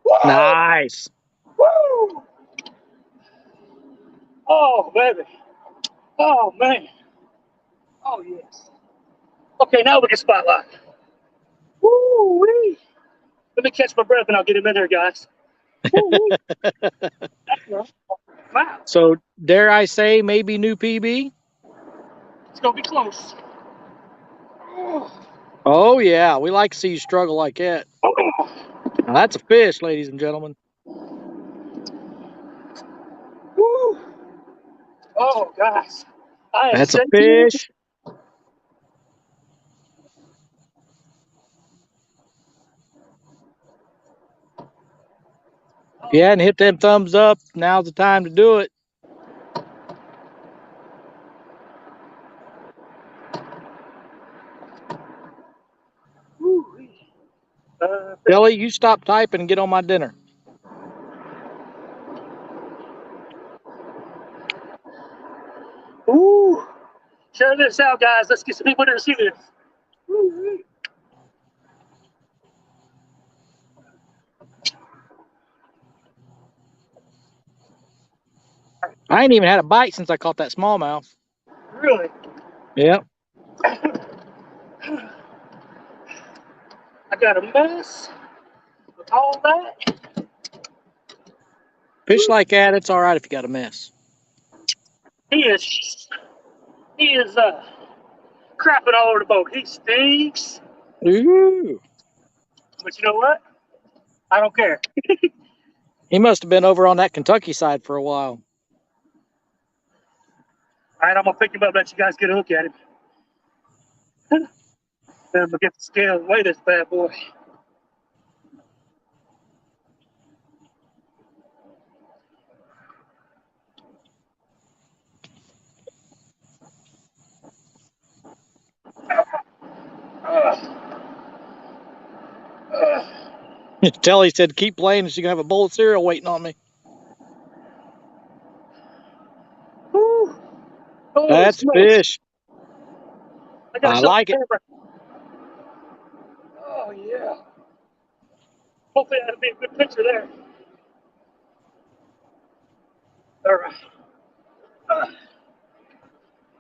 Woo! Nice. Woo! Oh, baby. Oh, man. Oh, yes. Okay, now we can spotlight. Woo-wee. Let me catch my breath and I'll get him in there, guys. Wow. So, dare I say, maybe new PB? It's going to be close. Oh, yeah. We like to see you struggle like that. Now, that's a fish, ladies and gentlemen. Woo. Oh, guys. That's a fish. If you hadn't hit them thumbs up, now's the time to do it. Billy, you stop typing and get on my dinner. Ooh. Share this out, guys. Let's get some people to see this. Woo-wee. I ain't even had a bite since I caught that smallmouth. Really? Yep. I got a mess with all that. Fish like that, it's all right if you got a mess. He is crapping all over the boat. He stinks. Ooh. But you know what? I don't care. He must have been over on that Kentucky side for a while. All right, I'm going to pick him up, let you guys get a look at him. Then I'm going to get the scale and weigh this bad boy. Tell he said, keep playing so you can have a bowl of cereal waiting on me. Woo. That's smokes. fish. gotta I show like the it. camera. Oh yeah. Hopefully that'll be a good picture there. All right.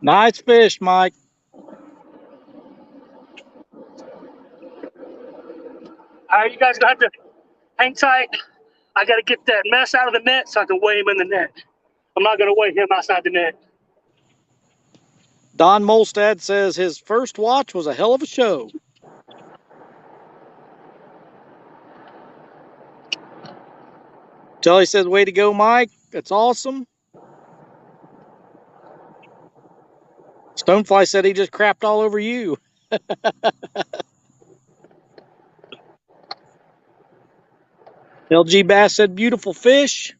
Nice fish, Mike. All right, you guys gonna have to hang tight. I gotta get that mess out of the net so I can weigh him in the net. I'm not gonna weigh him outside the net. Don Molstad says his first watch was a hell of a show. Jelly says, way to go, Mike. That's awesome. Stonefly said he just crapped all over you. LG Bass said, beautiful fish.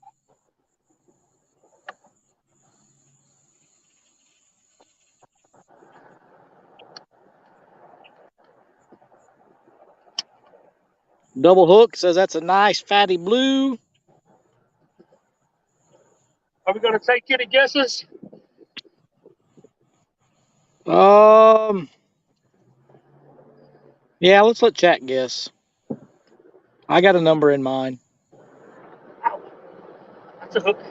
Double Hook says that's a nice fatty blue. Are we gonna take any guesses? Yeah, let's let chat guess. I got a number in mind. Ow. That's a hook.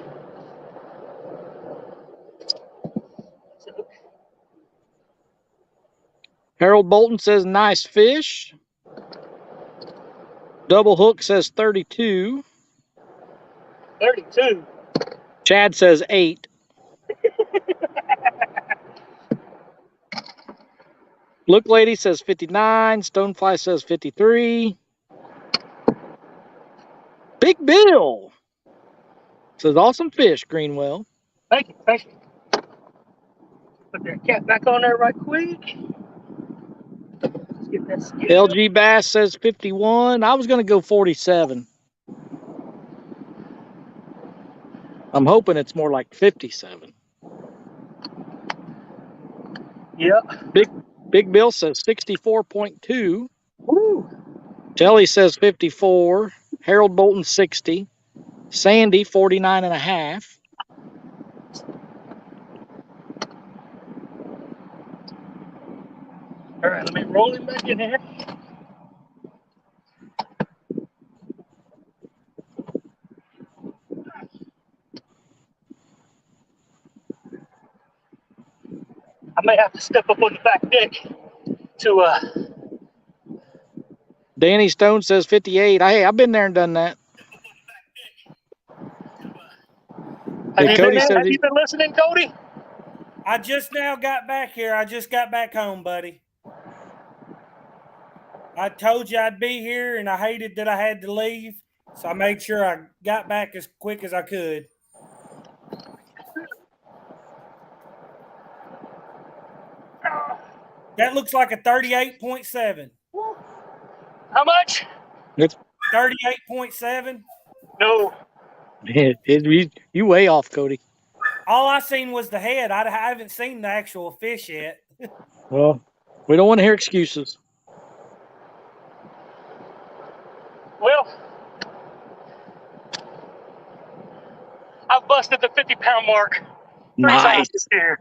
That's a hook. Harold Bolton says nice fish. Double Hook says 32. 32. Chad says 8. Look Lady says 59. Stonefly says 53. Big Bill says awesome fish, Greenwell. Thank you, thank you. Put that cat back on there right quick. Let's get that skin. LG Bass says 51. I was going to go 47. I'm hoping it's more like 57. Yep. Big Bill says 64.2. Woo. Jelly says 54. Harold Bolton 60. Sandy 49.5. All right, let me roll him back in here. I may have to step up on the back deck to Danny Stone says 58. Hey, I've been there and done that. have you Cody been says have you been listening, Cody? I just now got back here. I just got back home, buddy. I told you I'd be here, and I hated that I had to leave, so I made sure I got back as quick as I could. That looks like a 38.7. How much? it's 38.7. No. you way off, Cody. All I seen was the head. I haven't seen the actual fish yet. Well, we don't want to hear excuses. Well, I've busted the 50-pound mark 3 times this year.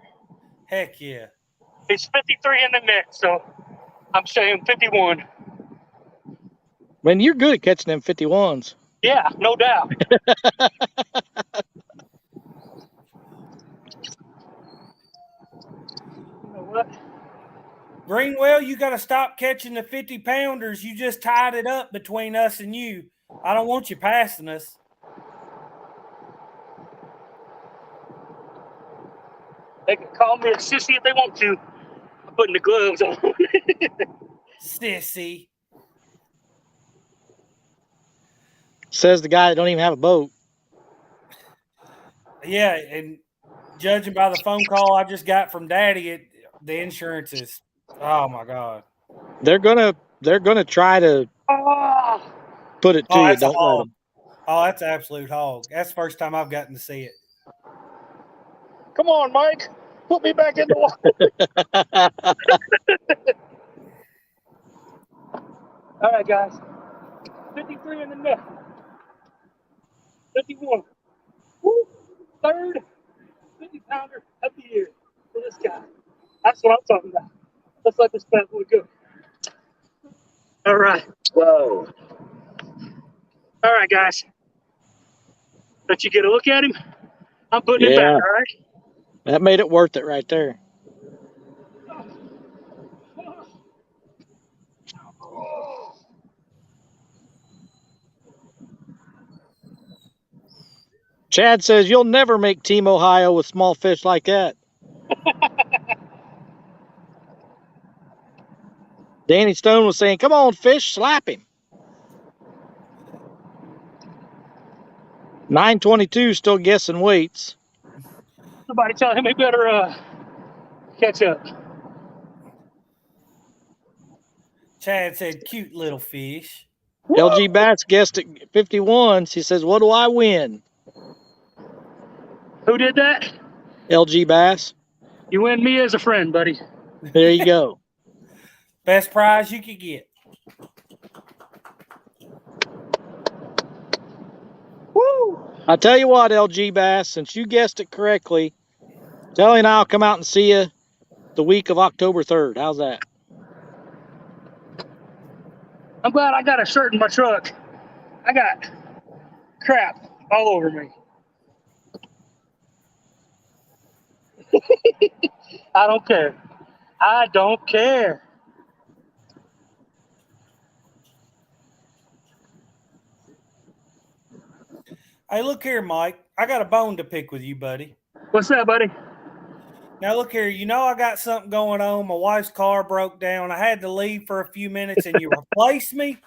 Heck yeah. He's 53 in the net, so I'm saying 51. Man, you're good at catching them 51s. Yeah, no doubt. You know what? Greenwell, you got to stop catching the 50-pounders. You just tied it up between us and you. I don't want you passing us. They can call me a sissy if they want to. I'm putting the gloves on. Sissy. Says the guy that don't even have a boat. Yeah, and judging by the phone call I just got from Daddy, the insurance is, oh my God. They're gonna try to Oh, put it to you. That's a Don't let hog. them. Oh, that's an absolute hog. That's the first time I've gotten to see it. come on, Mike. Put me back in the water. All right, guys. 53 in the net. 51. Woo. Third 50-pounder of the year for this guy. That's what I'm talking about. Let's let this bad boy go. All right. Whoa. All right, guys. Let you get a look at him. I'm putting it back, all right? That made it worth it right there. Chad says you'll never make Team Ohio with small fish like that. Danny Stone was saying, come on, fish, slap him. 922 still guessing weights. Somebody tell him he better catch up. Chad said, cute little fish. LG Bass guessed at 51. He says, what do I win? Who did that? LG Bass. You win me as a friend, buddy. There you go. Best prize you could get. Woo! I tell you what, LG Bass, since you guessed it correctly, Telly and I'll come out and see you the week of October 3rd. How's that? I'm glad I got a shirt in my truck. I got crap all over me. I don't care. I don't care. Hey, look here, Mike. I got a bone to pick with you, buddy. What's that, buddy? Now, look here. You know I got something going on. My wife's car broke down. I had to leave for a few minutes, and you replaced me?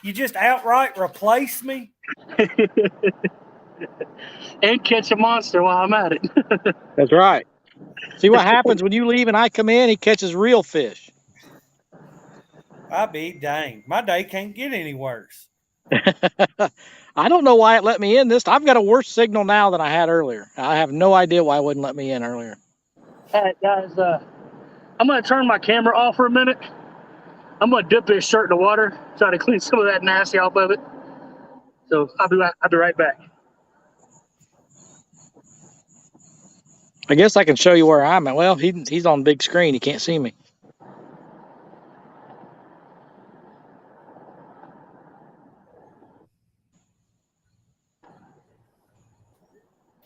You just outright replaced me? And catch a monster while I'm at it. That's right. See what happens when you leave and I come in, he catches real fish. I be dang. My day can't get any worse. I don't know why it let me in this. I've got a worse signal now than I had earlier. I have no idea why it wouldn't let me in earlier. All right, guys. I'm going to turn my camera off for a minute. I'm going to dip this shirt in the water, try to clean some of that nasty off of it. So I'll be right back. I guess I can show you where I'm at. Well, he's on big screen. He can't see me.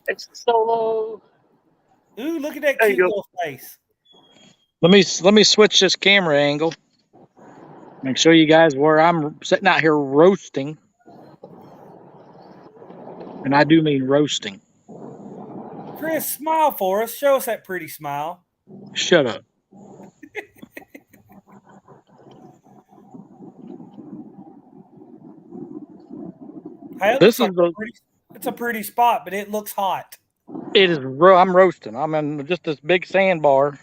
It's solo. Ooh, look at that There you cute go. little face. Let me switch this camera angle and show you guys where I'm sitting out here roasting. And I do mean roasting. Chris, smile for us. Show us that pretty smile. Shut up. Hey, it This looks is like it's a pretty spot, but it looks hot. It is. I'm roasting. I'm in just this big sandbar.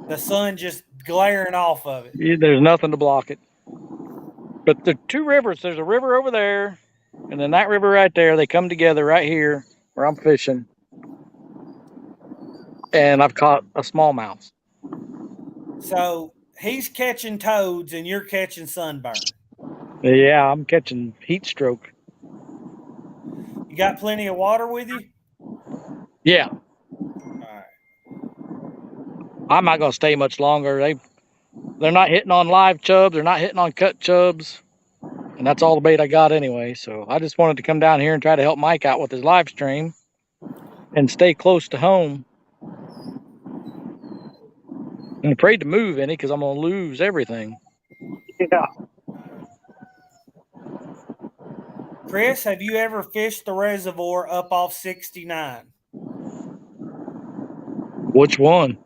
The sun just glaring off of it. There's nothing to block it. But the two rivers. There's a river over there, and then that river right there. They come together right here where I'm fishing, and I've caught a smallmouth. So he's catching toads, and you're catching sunburn. Yeah, I'm catching heat stroke. You got plenty of water with you? Yeah. All right. I'm not gonna stay much longer. They're not hitting on live chubs. They're not hitting on cut chubs, and that's all the bait I got anyway. So I just wanted to come down here and try to help Mike out with his live stream and stay close to home. I'm afraid to move any because I'm gonna lose everything. Yeah. Chris, have you ever fished the reservoir up off 69? Which one?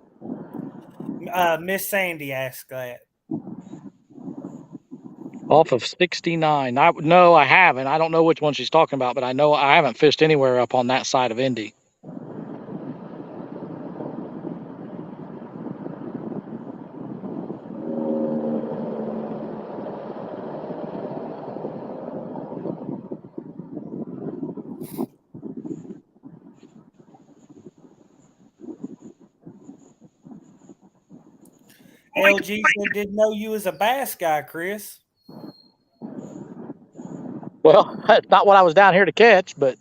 Miss Sandy asked that. Off of 69. No, I haven't. I don't know which one she's talking about, but I know I haven't fished anywhere up on that side of Indy. LG said didn't know you was a bass guy, Chris. Well, that's not what I was down here to catch, but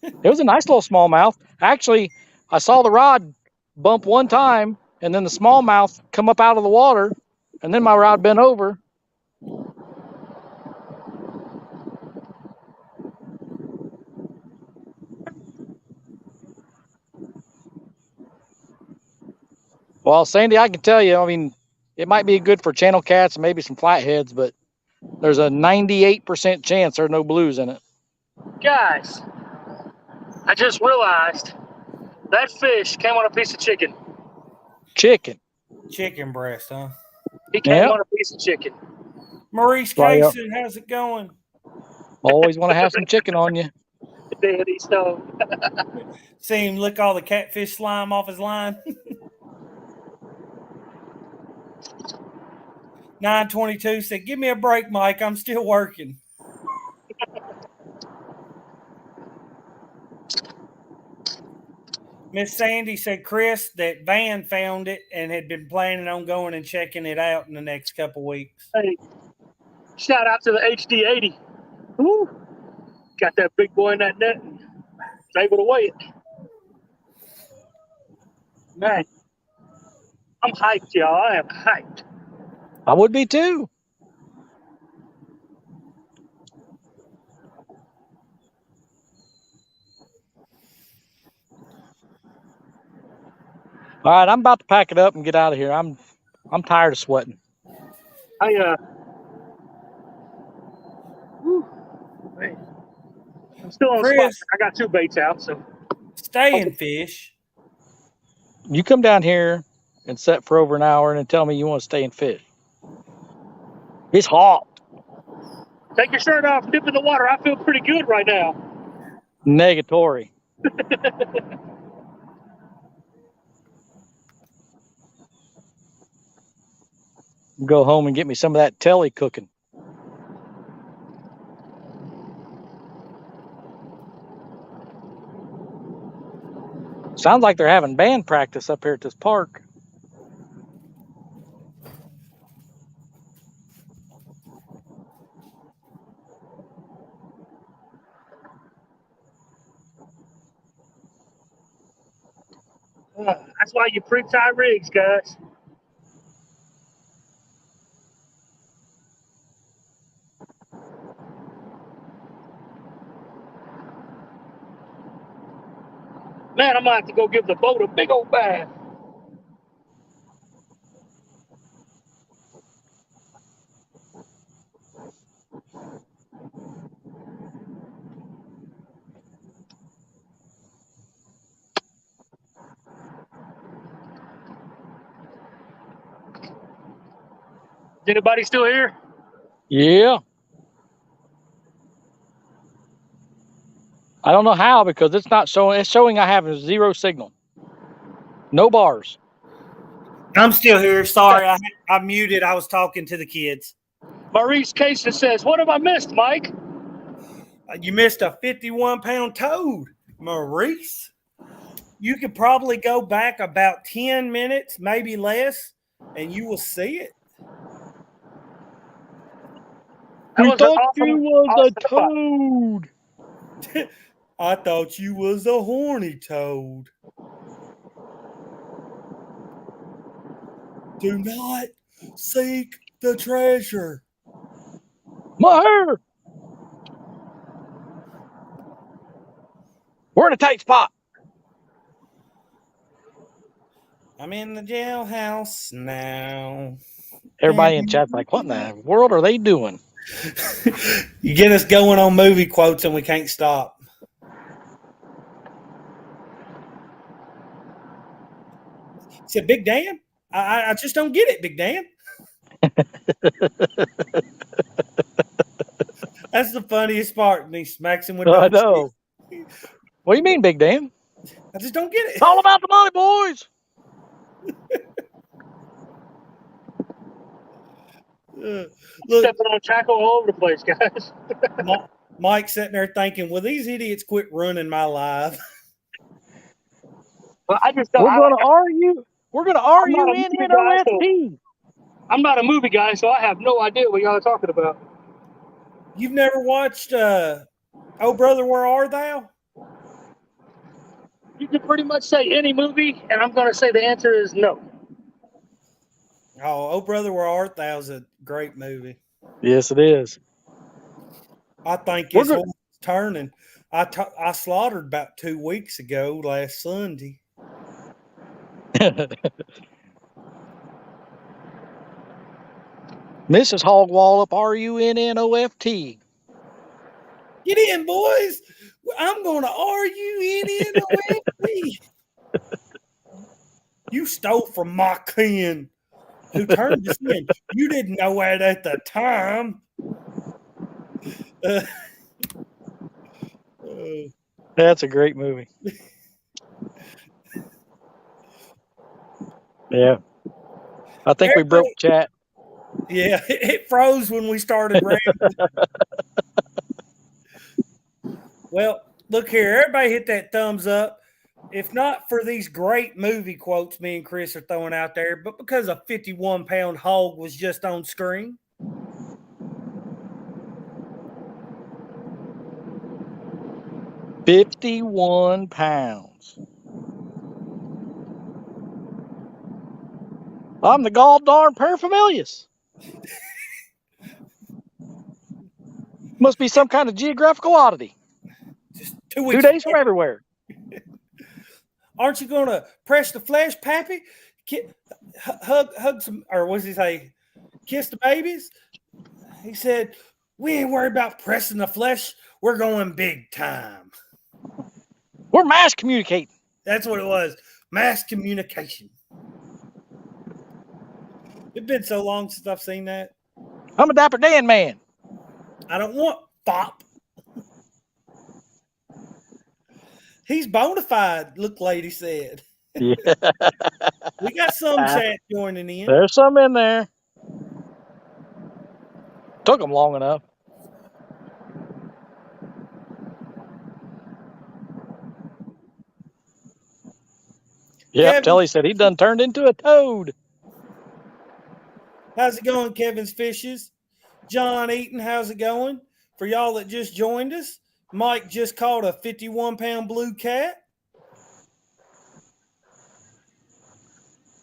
it was a nice little smallmouth. Actually, I saw the rod bump one time, and then the smallmouth come up out of the water, and then my rod bent over. Well, Sandy, I can tell you, I mean, it might be good for channel cats and maybe some flatheads, but there's a 98% chance there are no blues in it. Guys, I just realized that fish came on a piece of chicken. Chicken. Chicken breast, huh? He came Yep. on a piece of chicken. Maurice Right up. Casey, how's it going? Always want to have some chicken on you. Daddy stone. See him lick all the catfish slime off his line. 922 said, "Give me a break, Mike. I'm still working." Miss Sandy said, "Chris, that Van found it and had been planning on going and checking it out in the next couple weeks." Hey, shout out to the HD80. Woo. Got that big boy in that net. Was able to weigh it. Man, I'm hyped, y'all. I am hyped. I would be too. All right, I'm about to pack it up and get out of here. I'm tired of sweating. Man, I'm still on the spot. Chris, I got 2 baits out, so stay and fish. You come down here and set for over an hour and then tell me you want to stay and fish. It's hot. take your shirt off, dip in the water. I feel pretty good right now. Negatory. Go home and get me some of that telly cooking. Sounds like they're having band practice up here at this park. That's why you pre-tie rigs, guys. Man, I'm gonna have to go give the boat a big old bath. Is anybody still here? Yeah. I don't know how because it's not showing. It's showing I have a 0 signal. No bars. I'm still here. Sorry, I muted. I was talking to the kids. Maurice Casey says, "What have I missed, Mike?" You missed a 51-pound toad, Maurice. You could probably go back about 10 minutes, maybe less, and you will see it. That We was an thought awesome- you was awesome a toad. I thought you was a horny toad. Do not seek the treasure. My hair. We're in a tight spot. I'm in the jailhouse now. Everybody in chat's like, what in the world are they doing? You get us going on movie quotes and we can't stop. Said Big Dan? I just don't get it, Big Dan. That's the funniest part. And he smacks him with I those know. What do you mean, Big Dan? teeth. I just don't get It's it. all about the money, boys. Look, Stepping on tackle all over the place, guys. Mike's sitting there thinking, will these idiots quit running my live? Well, I just don't. We're gonna argue. We're gonna argue not a in movie guy, so- NOST. I'm not a movie guy, so I have no idea what y'all are talking about. You've never watched Oh Brother, Where Are Thou? You can pretty much say any movie, and I'm going to say the answer is no. Oh Brother, Where Art Thou is a great movie. Yes, it is. I think We're his good. horse is turning. I slaughtered about 2 weeks ago, last Sunday. Mrs. Hog Wallop, RUNNOFT. Get in, boys. I'm going to RUNNOFT. You stole from my kin, who turned us in. You didn't know that at the time. That's a great movie. Yeah. I think we broke chat. Yeah, it froze when we started rambling. Well, look here. Everybody hit that thumbs up. If not for these great movie quotes me and Chris are throwing out there, but because a 51-pound hog was just on screen. £51. I'm the gall darn perfamilias. Must be some kind of geographical oddity. Just 2 days from everywhere. Aren't you going to press the flesh, Pappy? Hug some, or what does he say? Kiss the babies? He said, we ain't worried about pressing the flesh. We're going big time. We're mass communicating. That's what it was. Mass communication. It's been so long since I've seen that. I'm a Dapper Dan man. I don't want fop. He's bona fide, look, lady said. Yeah. We got some chat joining in. There's some in there. Took them long enough. Yep, Telly said he done turned into a toad. How's it going, Kevin's Fishes? John Eaton, how's it going? For y'all that just joined us, Mike just caught a 51-pound blue cat.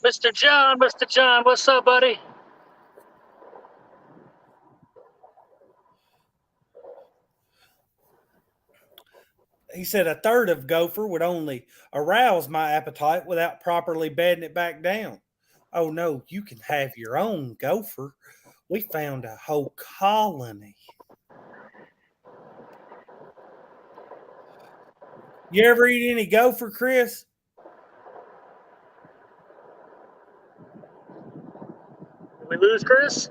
Mr. John, what's up, buddy? He said a third of gopher would only arouse my appetite without properly bedding it back down. Oh no, you can have your own gopher. We found a whole colony. You ever eat any gopher, Chris? Did we lose Chris?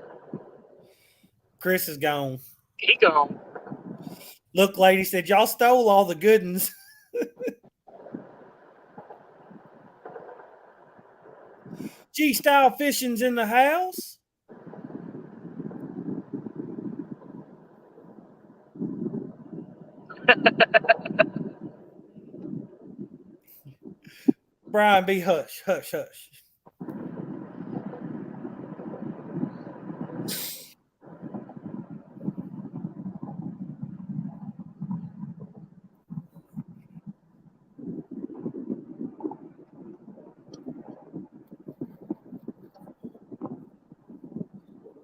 Chris is gone. He gone. Look, lady said, y'all stole all the good ones. G-style fishing's in the house. Brian, be hush, hush, hush.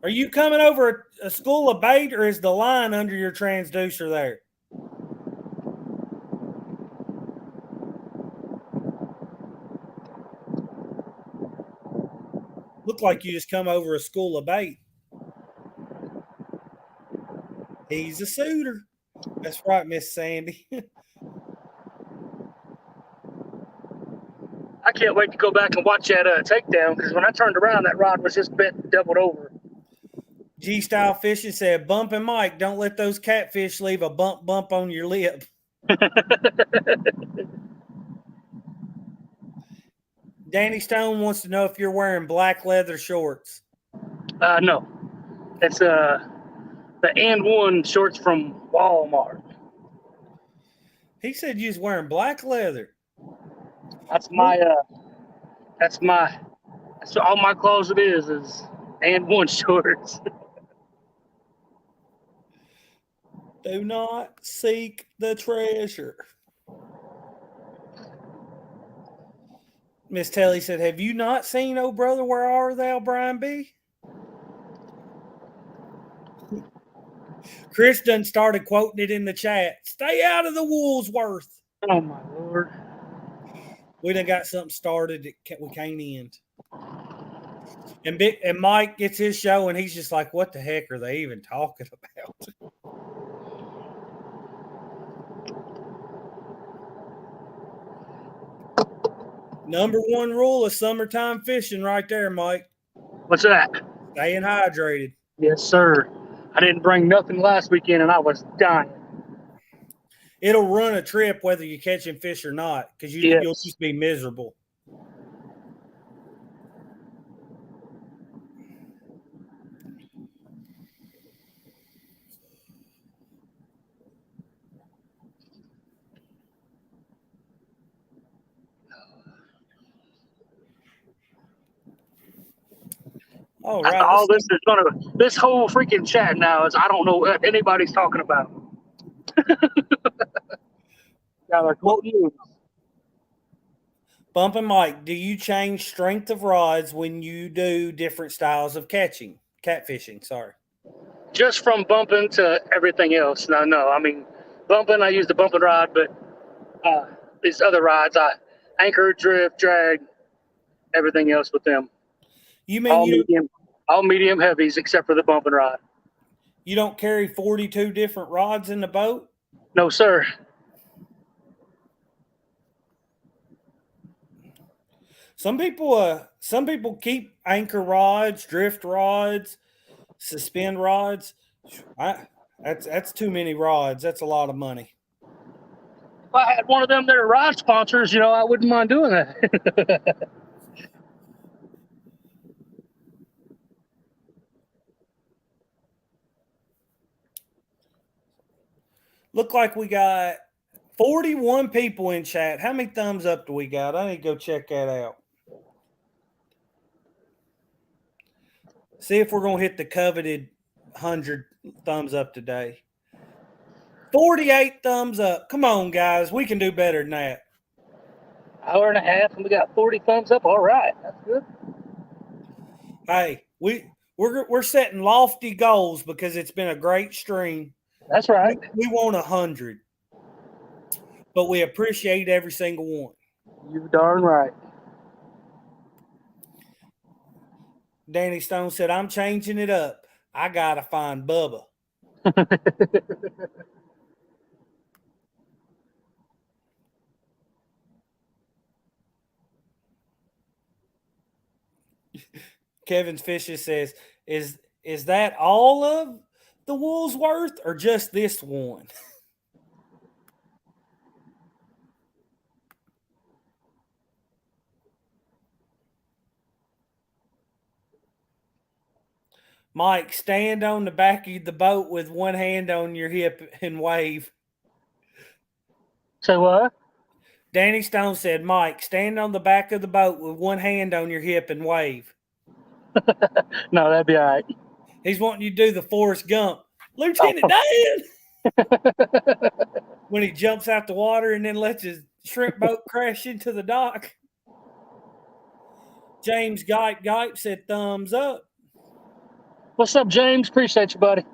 Are you coming over a school of bait, or is the line under your transducer there? Look like you just come over a school of bait. He's a suitor. That's right, Miss Sandy. I can't wait to go back and watch that takedown, because when I turned around, that rod was just bent, doubled over. G-style fishing said, bump and Mike, don't let those catfish leave a bump on your lip. Danny Stone wants to know if you're wearing black leather shorts. No. It's the And One shorts from Walmart. He said you was wearing black leather. That's all my closet is And One shorts. Do not seek the treasure. Miss Telly said, "Have you not seen Oh Brother, Where Are Thou, Brian B?" Chris done started quoting it in the chat. Stay out of the Woolsworth. Oh my Lord. We done got something started that we can't end. And Mike gets his show and he's just like, what the heck are they even talking about? Number one rule of summertime fishing right there, Mike. What's that? Staying hydrated. Yes, sir. I didn't bring nothing last weekend and I was dying. It'll run a trip whether you're catching fish or not, because you'll just be miserable. All right. All this is this whole freaking chat now is I don't know what anybody's talking about. Yeah, like what you? Bumping Mike, do you change strength of rods when you do different styles of catfishing? Sorry. Just from bumping to everything else. No. I mean, bumping, I use the bumping rod, but these other rods, I anchor, drift, drag, everything else with them. You mean all medium heavies except for the bumping rod. You don't carry 42 different rods in the boat? No, sir. Some people keep anchor rods, drift rods, suspend rods. That's too many rods. That's a lot of money. If I had one of them there rod sponsors, I wouldn't mind doing that. Look like we got 41 people in chat. How many thumbs up do we got? I need to go check that out. See if we're going to hit the coveted 100 thumbs up today. 48 thumbs up. Come on, guys. We can do better than that. Hour and a half, and we got 40 thumbs up. All right. That's good. Hey, we're setting lofty goals because it's been a great stream. That's right. We want 100, but we appreciate every single one. You darn right. Danny Stone said, I'm changing it up. I got to find Bubba. Kevin's Fishes says, is that all of the Woolsworth or just this one? Mike, stand on the back of the boat with one hand on your hip and wave. Say what? Danny Stone said, Mike, stand on the back of the boat with one hand on your hip and wave. No, that'd be all right. He's wanting you to do the Forrest Gump. Lieutenant Dan! When he jumps out the water and then lets his shrimp boat crash into the dock. James Gipe said thumbs up. What's up, James? Appreciate you, buddy.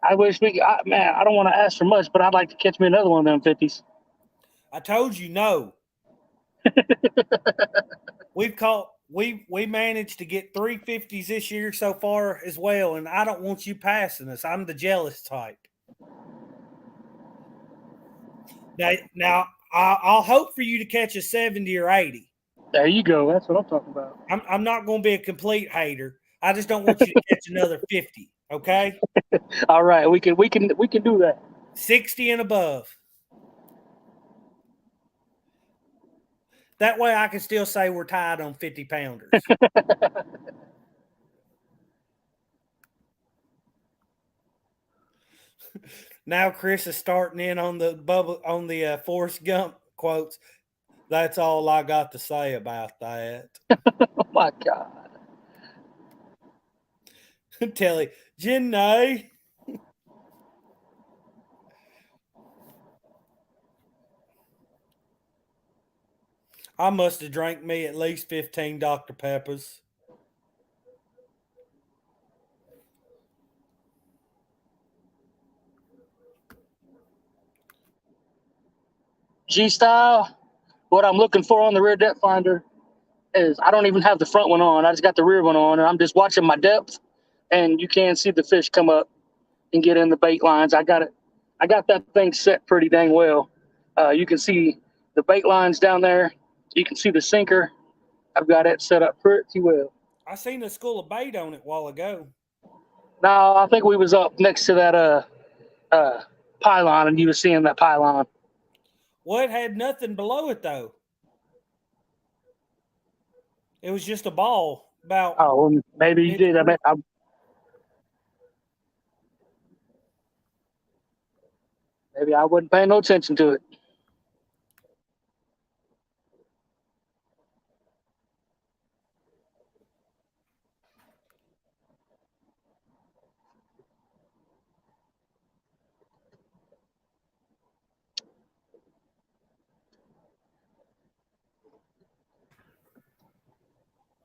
I wish I don't want to ask for much, but I'd like to catch me another one of them 50s. I told you no. We managed to get 350s this year so far as well, and I don't want you passing us. I'm the jealous type. Now I'll hope for you to catch a 70 or 80. There you go. That's what I'm talking about. I'm not going to be a complete hater. I just don't want you to catch another 50. Okay. All right, we can do that. 60 and above. That way I can still say we're tied on 50 pounders. Now Chris is starting in on the Forrest Gump quotes. That's all I got to say about that. Oh my God. Telly, Jenny. I must have drank me at least 15 Dr. Peppers. G-style, what I'm looking for on the rear depth finder is I don't even have the front one on. I just got the rear one on, and I'm just watching my depth, and you can see the fish come up and get in the bait lines. I got that thing set pretty dang well. You can see the bait lines down there. You can see the sinker. I've got it set up pretty well. I seen a school of bait on it a while ago. Now I think we was up next to that pylon, and you was seeing that pylon. Well, it had nothing below it though. It was just a ball about. Oh, well, maybe you did. Maybe I wasn't paying no attention to it.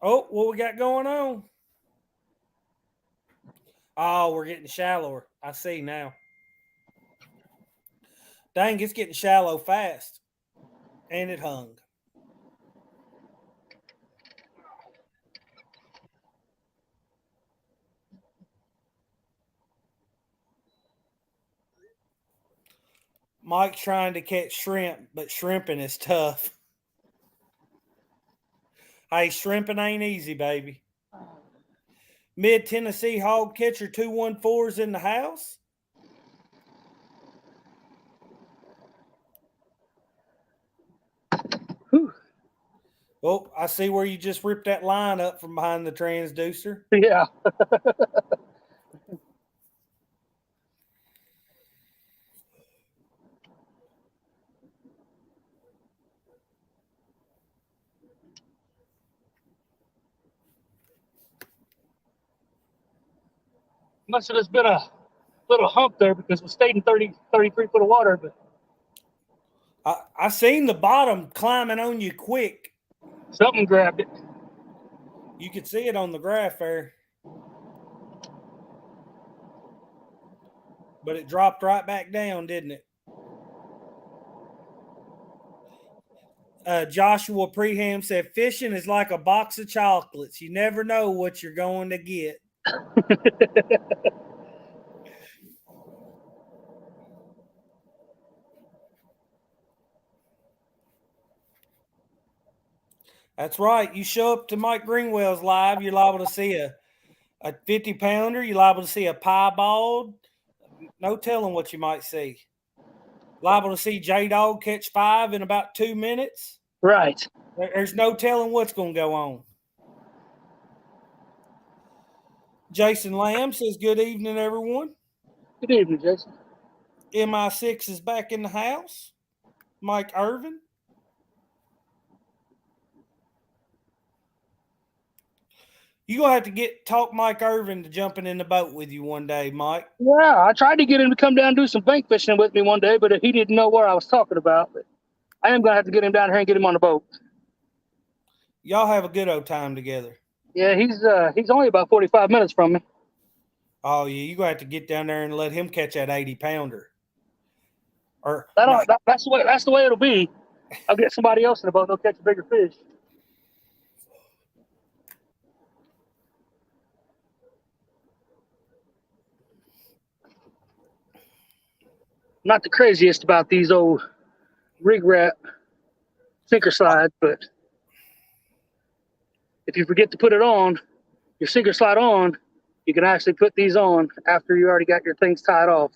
Oh, what we got going on? Oh, we're getting shallower. I see now. Dang, it's getting shallow fast. And it hung. Mike's trying to catch shrimp, but shrimping is tough. Hey, shrimping ain't easy, baby. Mid Tennessee hog catcher 214's in the house. Whew. Oh, I see where you just ripped that line up from behind the transducer. Yeah. Must have just been a little hump there because we stayed in 33 foot of water, but I seen the bottom climbing on you quick. something grabbed it. You could see it on the graph there. But it dropped right back down, didn't it? Joshua Preham said, fishing is like a box of chocolates. You never know what you're going to get. That's right. You show up to Mike Greenwell's live, you're liable to see a 50-pounder. You're liable to see a piebald. No telling what you might see. Liable to see J-Dog catch 5 in about 2 minutes. Right. There's no telling what's going to go on. Jason Lamb says, good evening, everyone. Good evening, Jason. MI6 is back in the house. Mike Irvin. You're going to have to talk Mike Irvin to jumping in the boat with you one day, Mike. Yeah, I tried to get him to come down and do some bank fishing with me one day, but he didn't know what I was talking about. But I am going to have to get him down here and get him on the boat. Y'all have a good old time together. Yeah, he's only about 45 minutes from me. Oh, yeah, you're going to have to get down there and let him catch that 80-pounder. That's the way it'll be. I'll get somebody else in the boat and they'll catch a bigger fish. Not the craziest about these old rig wrap sinker slides, but if you forget to put it on, your sinker slide on, you can actually put these on after you already got your things tied off.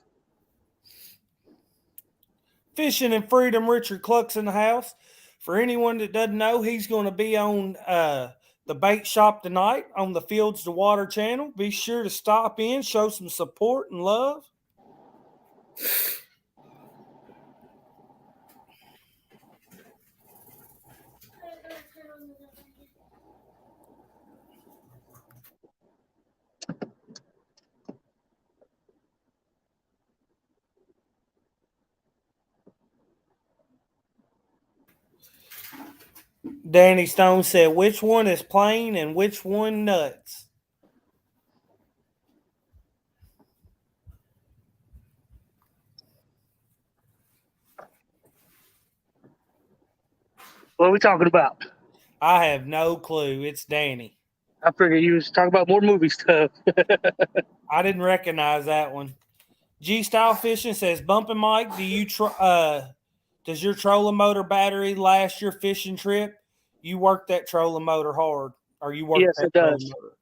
Fishing and Freedom, Richard Cluck's in the house. For anyone that doesn't know, he's going to be on the bait shop tonight on the Fields to Water channel. Be sure to stop in, show some support and love. Danny Stone said, which one is plain and which one nuts? What are we talking about? I have no clue. It's Danny. I figured you was talking about more movie stuff. I didn't recognize that one. G Style Fishing says, Bumping Mike, does your trolling motor battery last your fishing trip? You work that trolling motor hard. Or you work Yes, that it does. motor.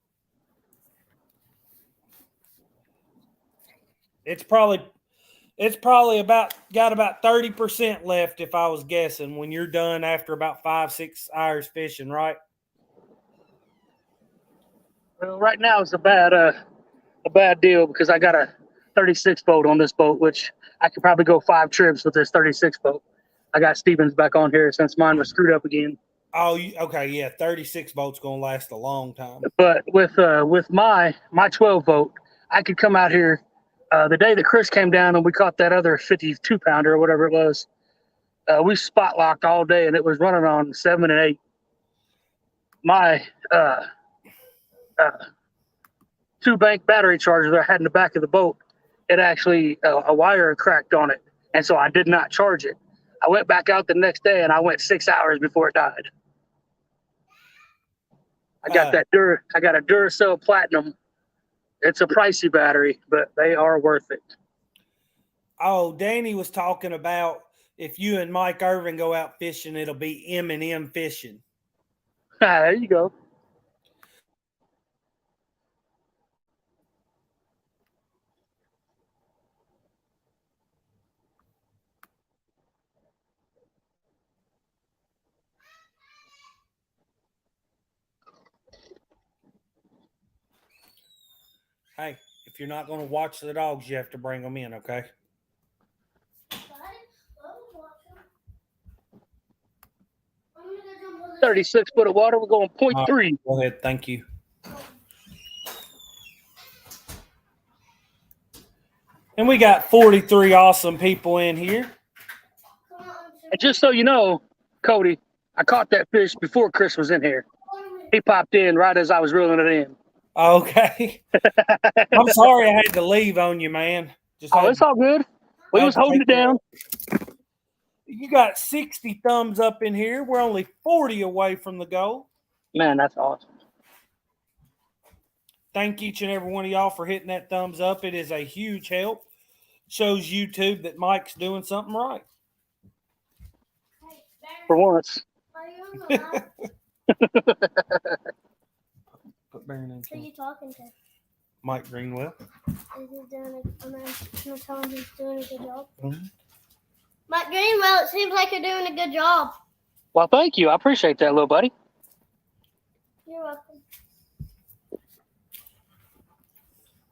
It's probably got about 30% left if I was guessing when you're done after about 5-6 hours fishing, right? Well, right now it's a bad deal because I got a 36 boat on this boat, which I could probably go 5 trips with this 36 boat. I got Stevens back on here since mine was screwed up again. Oh, okay, yeah, 36 boats gonna last a long time. But with my 12 boat, I could come out here the day that Chris came down and we caught that other 52 pounder or whatever it was. We spot locked all day and it was running on 7 and 8. My 2-bank battery charger that I had in the back of the boat, it actually a wire cracked on it, and so I did not charge it. I went back out the next day and I went 6 hours before it died. I got I got a Duracell Platinum. It's a pricey battery, but they are worth it. Oh, Danny was talking about if you and Mike Irvin go out fishing, it'll be M&M fishing. There you go. Hey, if you're not going to watch the dogs, you have to bring them in, okay? 36 foot of water. We're going 0.3. Go ahead. Thank you. And we got 43 awesome people in here. And just so you know, Cody, I caught that fish before Chris was in here. He popped in right as I was reeling it in. Okay. I'm sorry I had to leave on you, man. It's all good. We was holding it down. You got 60 thumbs up in here. We're only 40 away from the goal. Man, that's awesome. Thank each and every one of y'all for hitting that thumbs up. It is a huge help. Shows YouTube that Mike's doing something right. For once. Put Baron in. Who are you talking to? Mike Greenwell. Is he doing I'm gonna tell him he's doing a good job. Mm-hmm. Mike Greenwell, it seems like you're doing a good job. Well, thank you. I appreciate that, little buddy. You're welcome.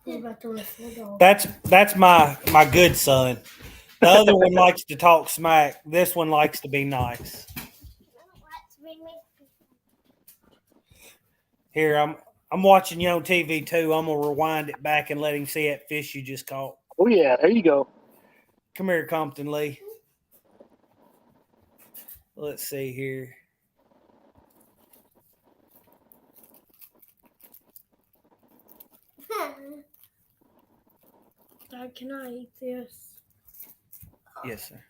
He's about to listen to the dog. That's my good son. The other one likes to talk smack. This one likes to be nice. Here, I'm watching you on TV too. I'm gonna rewind it back and let him see that fish you just caught. Oh yeah, there you go. Come here, Compton Lee. Let's see here. Dad, can I eat this? Yes, sir.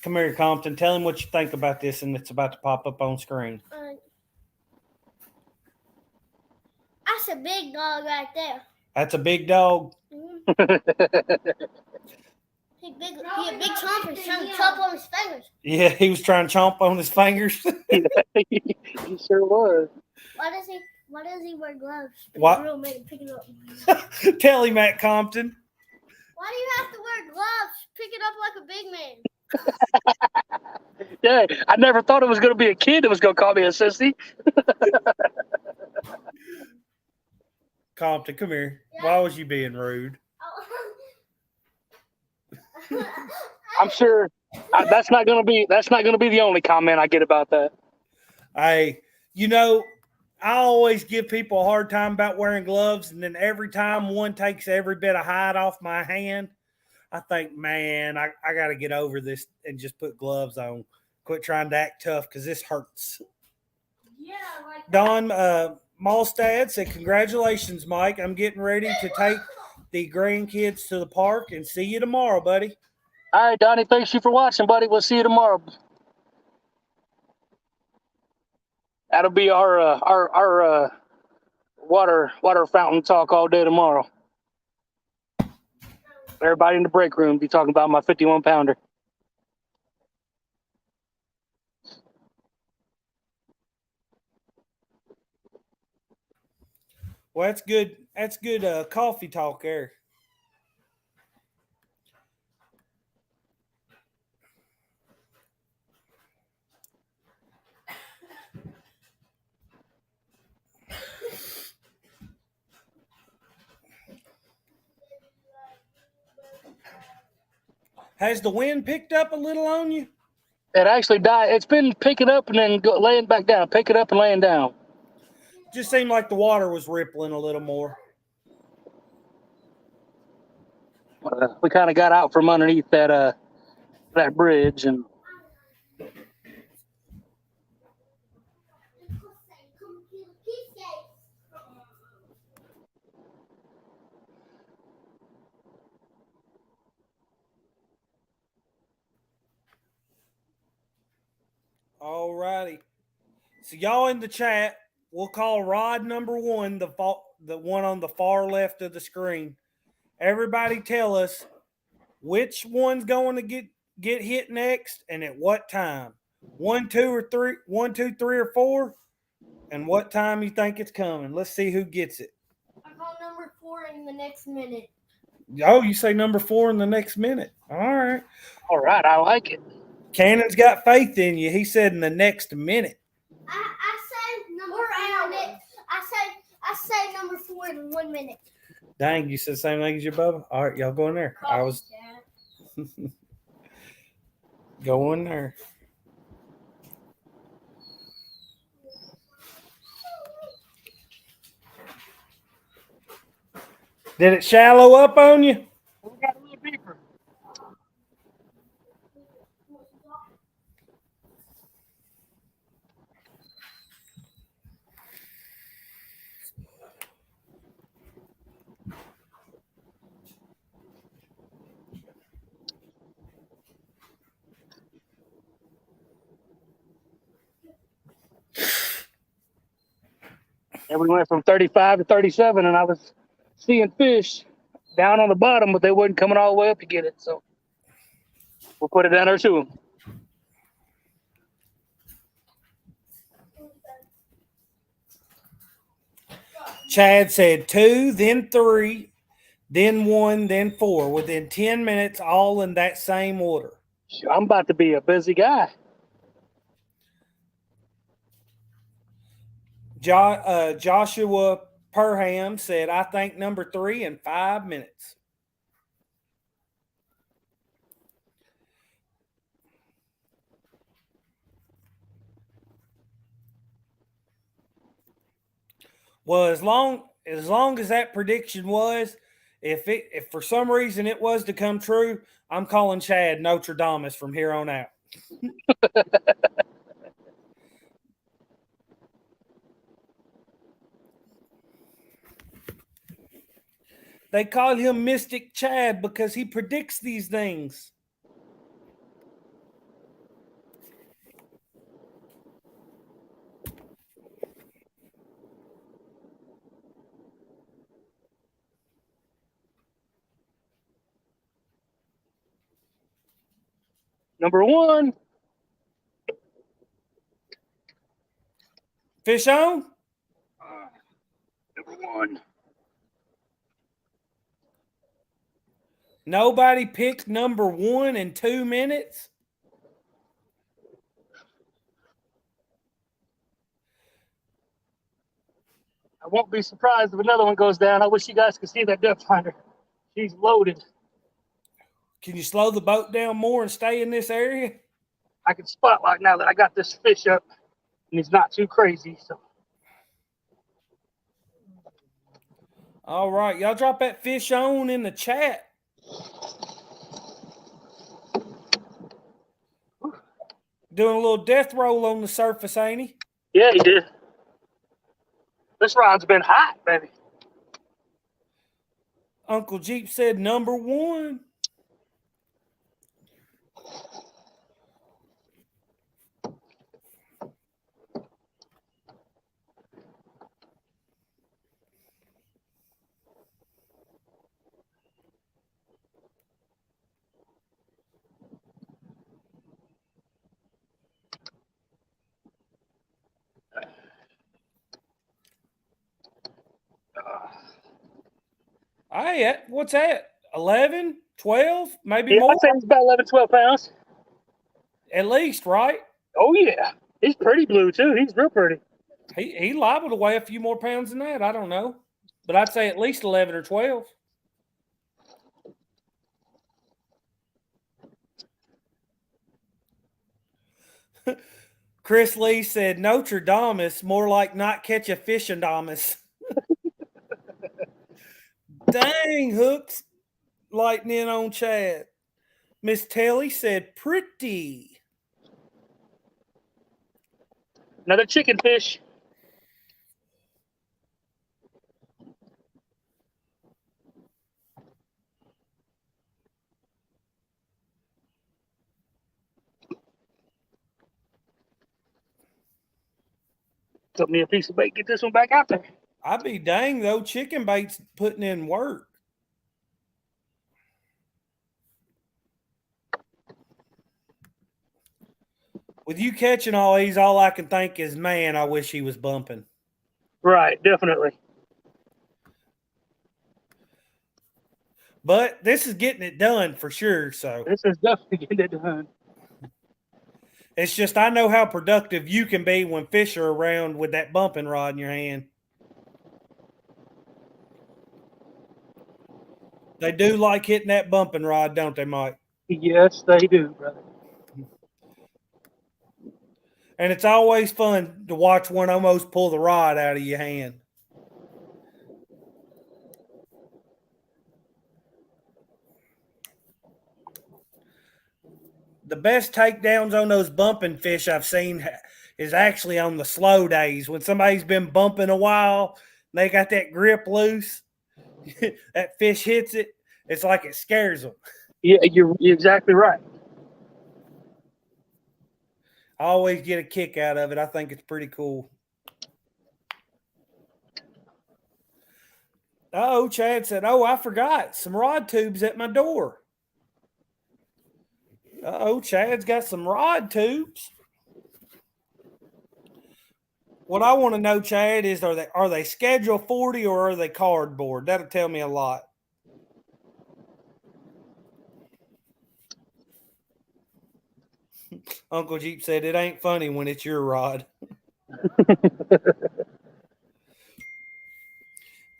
Come here, Compton. Tell him what you think about this, and it's about to pop up on screen. That's a big dog right there. That's a big dog. Mm-hmm. He a big chomper. He's trying to chomp on his fingers. Yeah, he was trying to chomp on his fingers. He sure was. Why does he wear gloves? What? Real man pick it up. Tell him, Matt Compton. Why do you have to wear gloves? Pick it up like a big man. Yeah, I never thought it was going to be a kid that was going to call me a sissy. Compton, come here. Yeah. Why was you being rude? I'm sure that's not going to be the only comment I get about that. I always give people a hard time about wearing gloves, and then every time one takes every bit of hide off my hand, I think, man, I got to get over this and just put gloves on. Quit trying to act tough because this hurts. Yeah, like Don Malstad said, congratulations, Mike. I'm getting ready to take the grandkids to the park and see you tomorrow, buddy. All right, Donnie, thanks you for watching, buddy. We'll see you tomorrow. That'll be our water fountain talk all day tomorrow. Everybody in the break room be talking about my 51-pounder. Well, that's good. That's good coffee talk there. Has the wind picked up a little on you? It actually died. It's been picking up and then laying back down, picking up and laying down. Just seemed like the water was rippling a little more. We kind of got out from underneath that bridge, and All righty. So y'all in the chat, we'll call rod number 1, the one on the far left of the screen. Everybody tell us which one's going to get hit next and at what time. 1, 2, or 3, 1, 2, 3, or 4, and what time you think it's coming. Let's see who gets it. I call number 4 in the next minute. Oh, you say number 4 in the next minute. All right. all right, I like it. Cannon's got faith in you. He said in the next minute. I say number 4 in I say number 4 in 1 minute. Dang, you said the same thing as your Bubba? All right, y'all go in there. I was go in there. Did it shallow up on you? We got a little deeper. And we went from 35 to 37, and I was seeing fish down on the bottom, but they wasn't coming all the way up to get it. So we'll put it down there to them. Chad said 2, then 3, then 1, then 4, within 10 minutes, all in that same order. I'm about to be a busy guy. Joshua Perham said, I think number 3 in 5 minutes. Well, as long as that prediction was, if for some reason it was to come true, I'm calling Chad Notre Dame from here on out. They call him Mystic Chad because he predicts these things. Number 1. Fish on? Number 1. Nobody picked number 1 in 2 minutes? I won't be surprised if another one goes down. I wish you guys could see that depth finder. She's loaded. Can you slow the boat down more and stay in this area? I can spotlight now that I got this fish up, and he's not too crazy. So All right. Y'all drop that fish on in the chat. doing a little death roll on the surface, ain't he? Yeah, he did. This rod's been hot, baby. Uncle Jeep said number 1. Hey, what's that? 11, 12, maybe Yeah, more? I'd say he's about 11, 12 pounds. At least, right? Oh, yeah. He's pretty blue, too. He's real pretty. He liable to weigh a few more pounds than that. I don't know. But I'd say at least 11 or 12. Chris Lee said Notre Dame is more like not catch a fish in Damas. Dang, Hooks lighting in on Chad. Miss Telly said pretty. Another chicken fish. Took me a piece of bait. Get this one back out there. I'd be dang though. Chicken bait's putting in work. With you catching all these, all I can think is, man, I wish he was bumping. Right, definitely. But this is getting it done for sure. So this is definitely getting it done. It's just I know how productive you can be when fish are around with that bumping rod in your hand. They do like hitting that bumping rod, don't they, Mike? Yes, they do, brother. And it's always fun to watch one almost pull the rod out of your hand. The best takedowns on those bumping fish I've seen is actually on the slow days when somebody's been bumping a while and they got that grip loose. That fish hits it. It's like it scares them. Yeah, you're exactly right. I always get a kick out of it. I think it's pretty cool. Oh, Chad said, oh, I forgot. Some rod tubes at my door. Oh, Chad's got some rod tubes. What I want to know, Chad, is are they Schedule 40 or are they cardboard? That'll tell me a lot. Uncle Jeep said it ain't funny when it's your rod.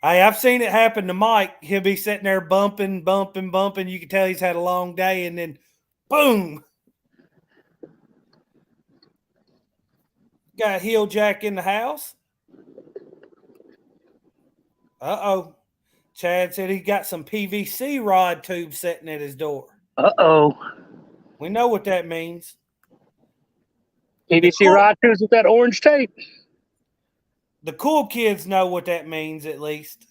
Hey, I've seen it happen to Mike. He'll be sitting there bumping. You can tell he's had a long day, and then boom. Got a heel jack in the house. Uh-oh. Chad said he got some PVC rod tubes sitting at his door. Uh-oh. We know what that means. PVC rod tubes with that orange tape. The cool kids know what that means, at least.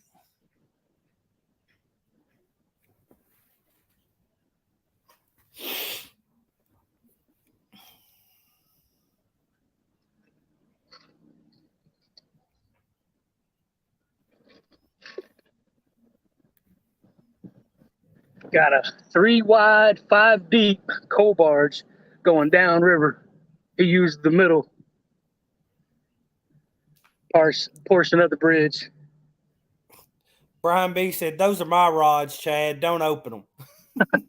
Got a 3 wide, 5 deep coal barge going downriver. He used the middle portion of the bridge. Brian B said, those are my rods, Chad. Don't open them.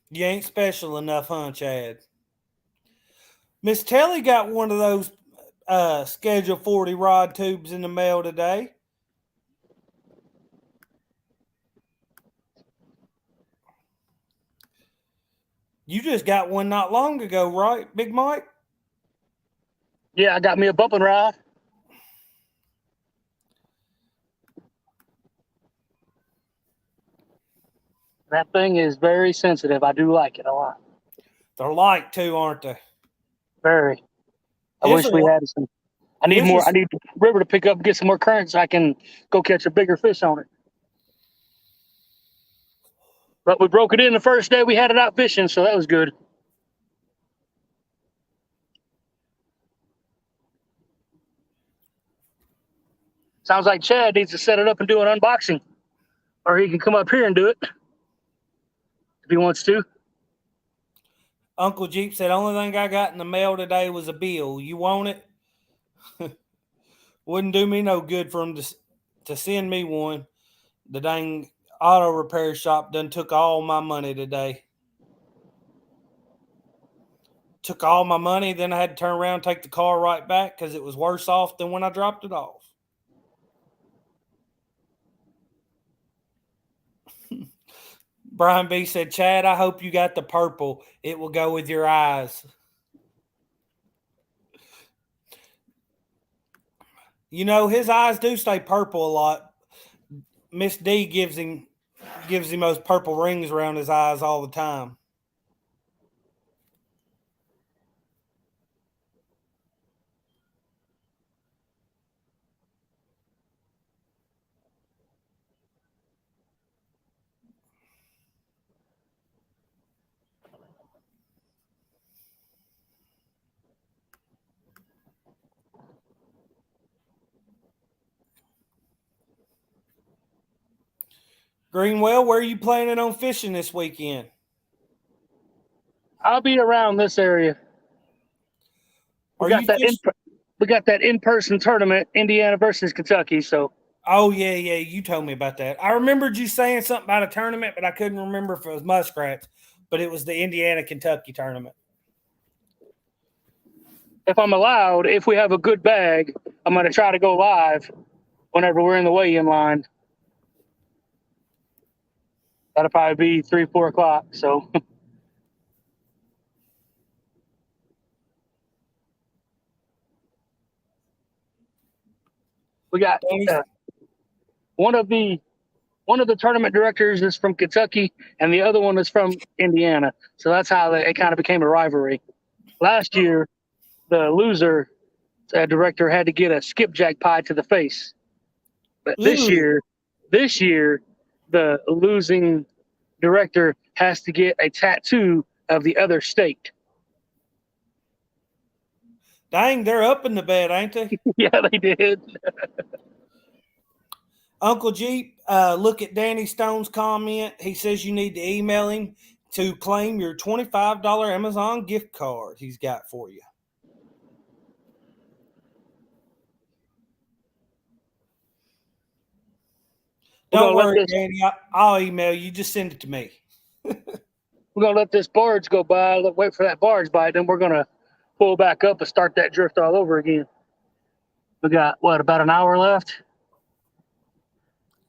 You ain't special enough, huh, Chad? Miss Telly got one of those Schedule 40 rod tubes in the mail today. You just got one not long ago, right, Big Mike? Yeah, I got me a bumping rod. That thing is very sensitive. I do like it a lot. They're light too, aren't they? Very. I Here's wish we a- had some. I need here's more. a- I need the river to pick up and get some more current so I can go catch a bigger fish on it. But we broke it in the first day we had it out fishing, so that was good. Sounds like Chad needs to set it up and do an unboxing. Or he can come up here and do it if he wants to. Uncle Jeep said, only thing I got in the mail today was a bill. You want it? Wouldn't do me no good for him to send me one. The dang auto repair shop done took all my money today. Took all my money, then I had to turn around and take the car right back because it was worse off than when I dropped it off. Brian B said, Chad, I hope you got the purple. It will go with your eyes. You know, his eyes do stay purple a lot. Miss D gives him those purple rings around his eyes all the time. Greenwell, where are you planning on fishing this weekend? I'll be around this area. We got that in-person tournament, Indiana versus Kentucky. So. Oh yeah, you told me about that. I remembered you saying something about a tournament, but I couldn't remember if it was muskrats. But it was the Indiana Kentucky tournament. If I'm allowed, if we have a good bag, I'm going to try to go live whenever we're in the weigh-in line. That'll probably be 3-4 o'clock. So. We got one of the tournament directors is from Kentucky, and the other one is from Indiana. So that's how it kind of became a rivalry. Last year, the loser director had to get a skipjack pie to the face, but this year, the losing director has to get a tattoo of the other state. Dang, they're up in the bed, ain't they? Yeah, they did. Uncle Jeep, look at Danny Stone's comment. He says you need to email him to claim your $25 Amazon gift card he's got for you. Don't worry, Danny. I'll email you. Just send it to me. We're going to let this barge go by, wait for that barge by, then we're going to pull back up and start that drift all over again. We got, about an hour left?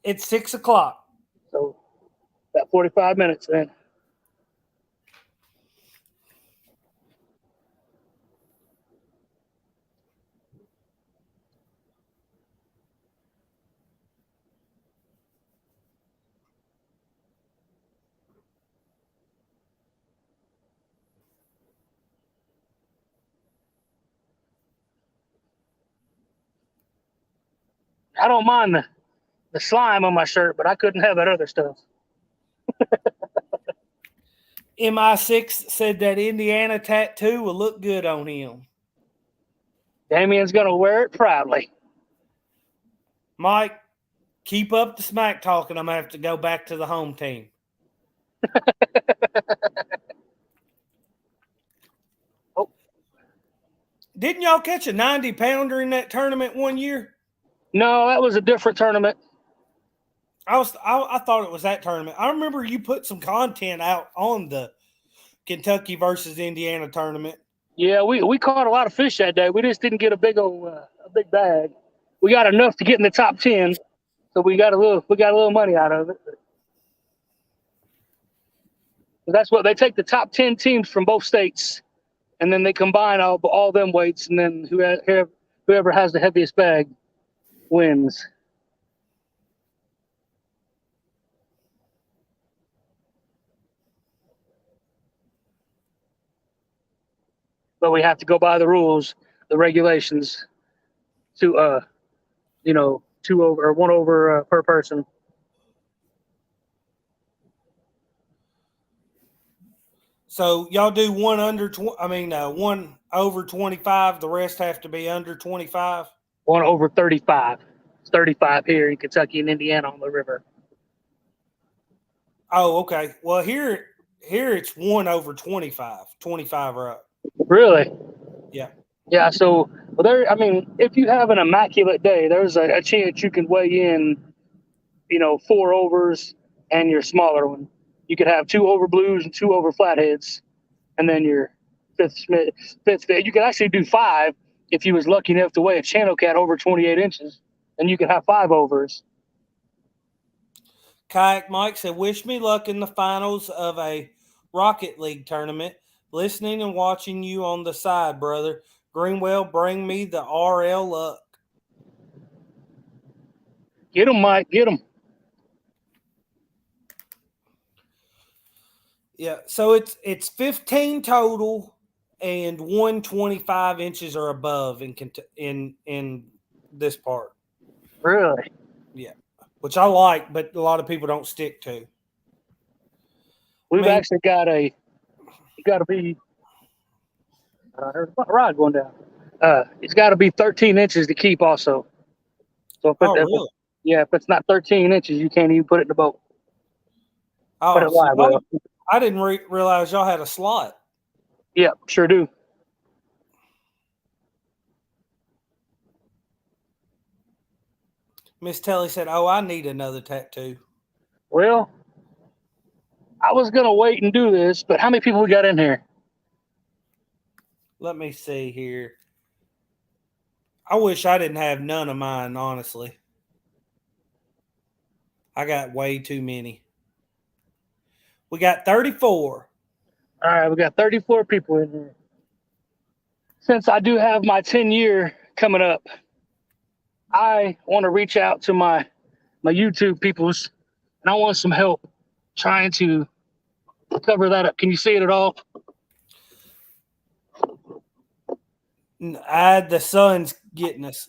It's 6 o'clock. So about 45 minutes then. I don't mind the slime on my shirt, but I couldn't have that other stuff. MI6 said that Indiana tattoo will look good on him. Damien's going to wear it proudly. Mike, keep up the smack talking. I'm going to have to go back to the home team. Oh. Didn't y'all catch a 90-pounder in that tournament one year? No, that was a different tournament. I thought it was that tournament. I remember you put some content out on the Kentucky versus Indiana tournament. Yeah, we caught a lot of fish that day. We just didn't get a big bag. We got enough to get in the top 10, so we got a little money out of it. But that's what they take, the top 10 teams from both states, and then they combine all them weights, and then whoever has the heaviest bag wins. but we have to go by the rules, the regulations to two over or one over per person. So y'all do one under one over 25. The rest have to be under 25. One over 35. It's 35 here in Kentucky and Indiana on the river. Oh, okay. Well, here it's one over 25. 25 or up. Really? Yeah. Yeah. So if you have an immaculate day, there's a chance you can weigh in, 4 overs and your smaller one. You could have 2 over blues and 2 over flatheads, and then your fifth. You could actually do 5 if you was lucky enough to weigh a channel cat over 28 inches, and you could have 5 overs. Kayak Mike said, "Wish me luck in the finals of a Rocket League tournament. Listening and watching you on the side, brother. Greenwell, bring me the RL luck." Get them, Mike. Get them. Yeah, so it's 15 total, and 125 inches or above in this part. Really? Yeah, which I like, but a lot of people don't stick to. We've actually got you got to be. I heard a rod going down. It's got to be 13 inches to keep also. So Really? If it's not 13 inches, you can't even put it in the boat. Put it live well. I didn't realize y'all had a slot. Yep, sure do. Miss Telly said, "Oh, I need another tattoo." Well, I was going to wait and do this, but how many people we got in here? Let me see here. I wish I didn't have none of mine, honestly. I got way too many. We got 34. All right, we got 34 people in here. Since I do have my 10-year coming up, I want to reach out to my YouTube peoples, and I want some help trying to cover that up. Can you see it at all? The sun's getting us.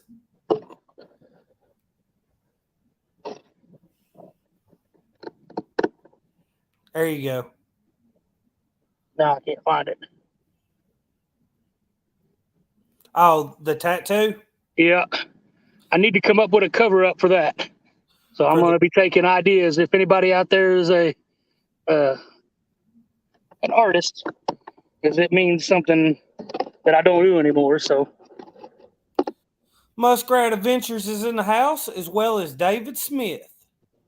There you go. No, I can't find it. Oh, the tattoo? Yeah. I need to come up with a cover up for that. So I'm going to be taking ideas. If anybody out there is an artist, because it means something that I don't do anymore. So Muskrat Adventures is in the house, as well as David Smith.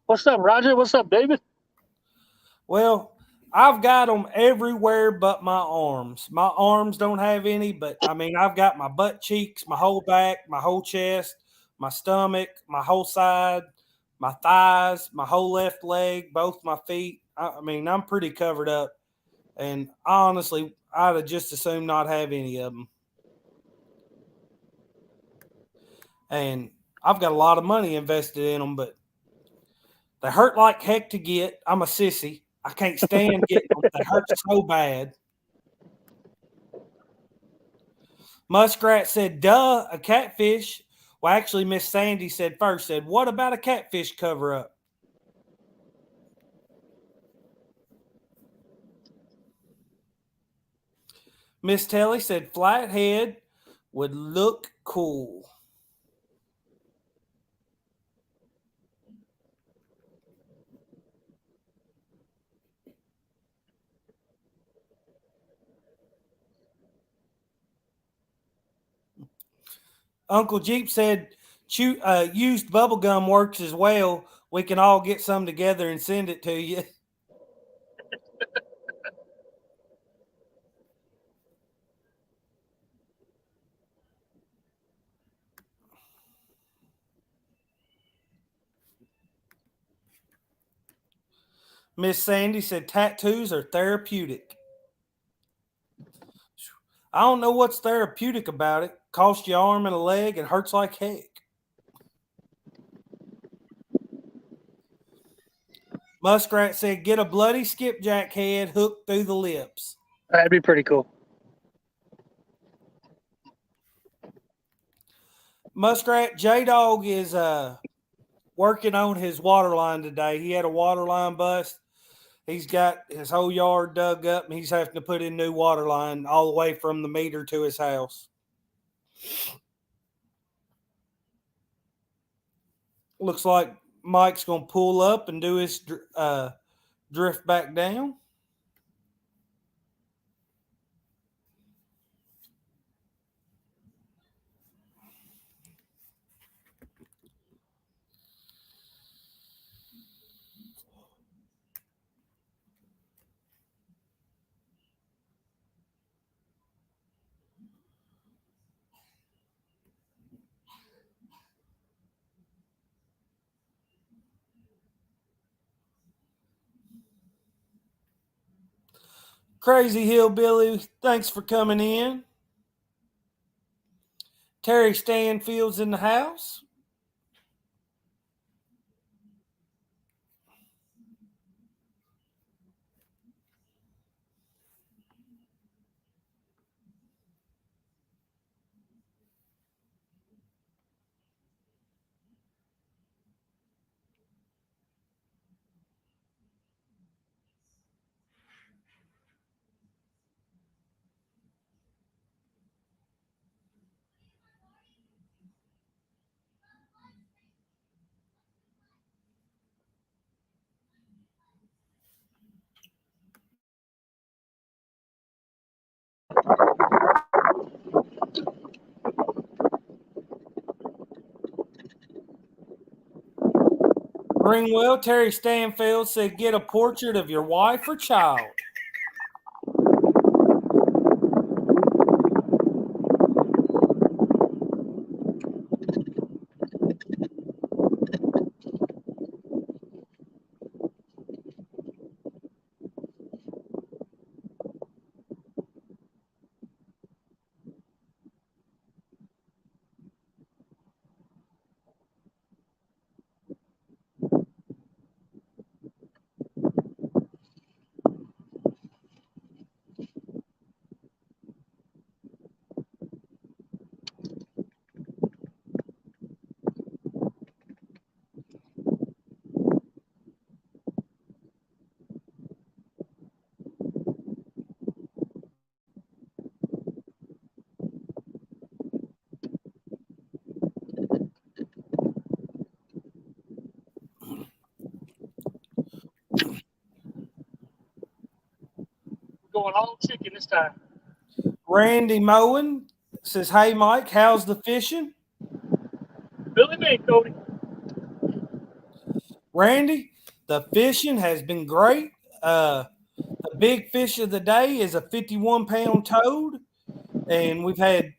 What's up, Roger? What's up, David? Well, I've got them everywhere but my arms. My arms don't have any, but I've got my butt cheeks, my whole back, my whole chest, my stomach, my whole side, my thighs, my whole left leg, both my feet. I'm pretty covered up. And honestly, I'd have just assumed not have any of them. And I've got a lot of money invested in them, but they hurt like heck to get. I'm a sissy. I can't stand getting them. They hurt so bad. Muskrat said, "Duh, a catfish." Well, actually, Miss Sandy said, "What about a catfish cover-up?" Miss Telly said, "Flathead would look cool." Uncle Jeep said, "Used bubble gum works as well. We can all get some together and send it to you." Miss Sandy said, "Tattoos are therapeutic." I don't know what's therapeutic about it. Costs you an arm and a leg and hurts like heck. Muskrat said, "Get a bloody skipjack head hooked through the lips." That'd be pretty cool. Muskrat J-Dog is working on his water line today. He had a water line bust. He's got his whole yard dug up, and he's having to put in new water line all the way from the meter to his house. Looks like Mike's going to pull up and do his drift back down. Crazy Hillbilly, thanks for coming in. Terry Stanfield's in the house. Greenwell, Terry Stanfield said, get a portrait of your wife or child. Going all chicken this time. Randy Moen says, hey, Mike, how's the fishing? Billy me, Cody. Randy, the fishing has been great. The big fish of the day is a 51-pound toad, and we've had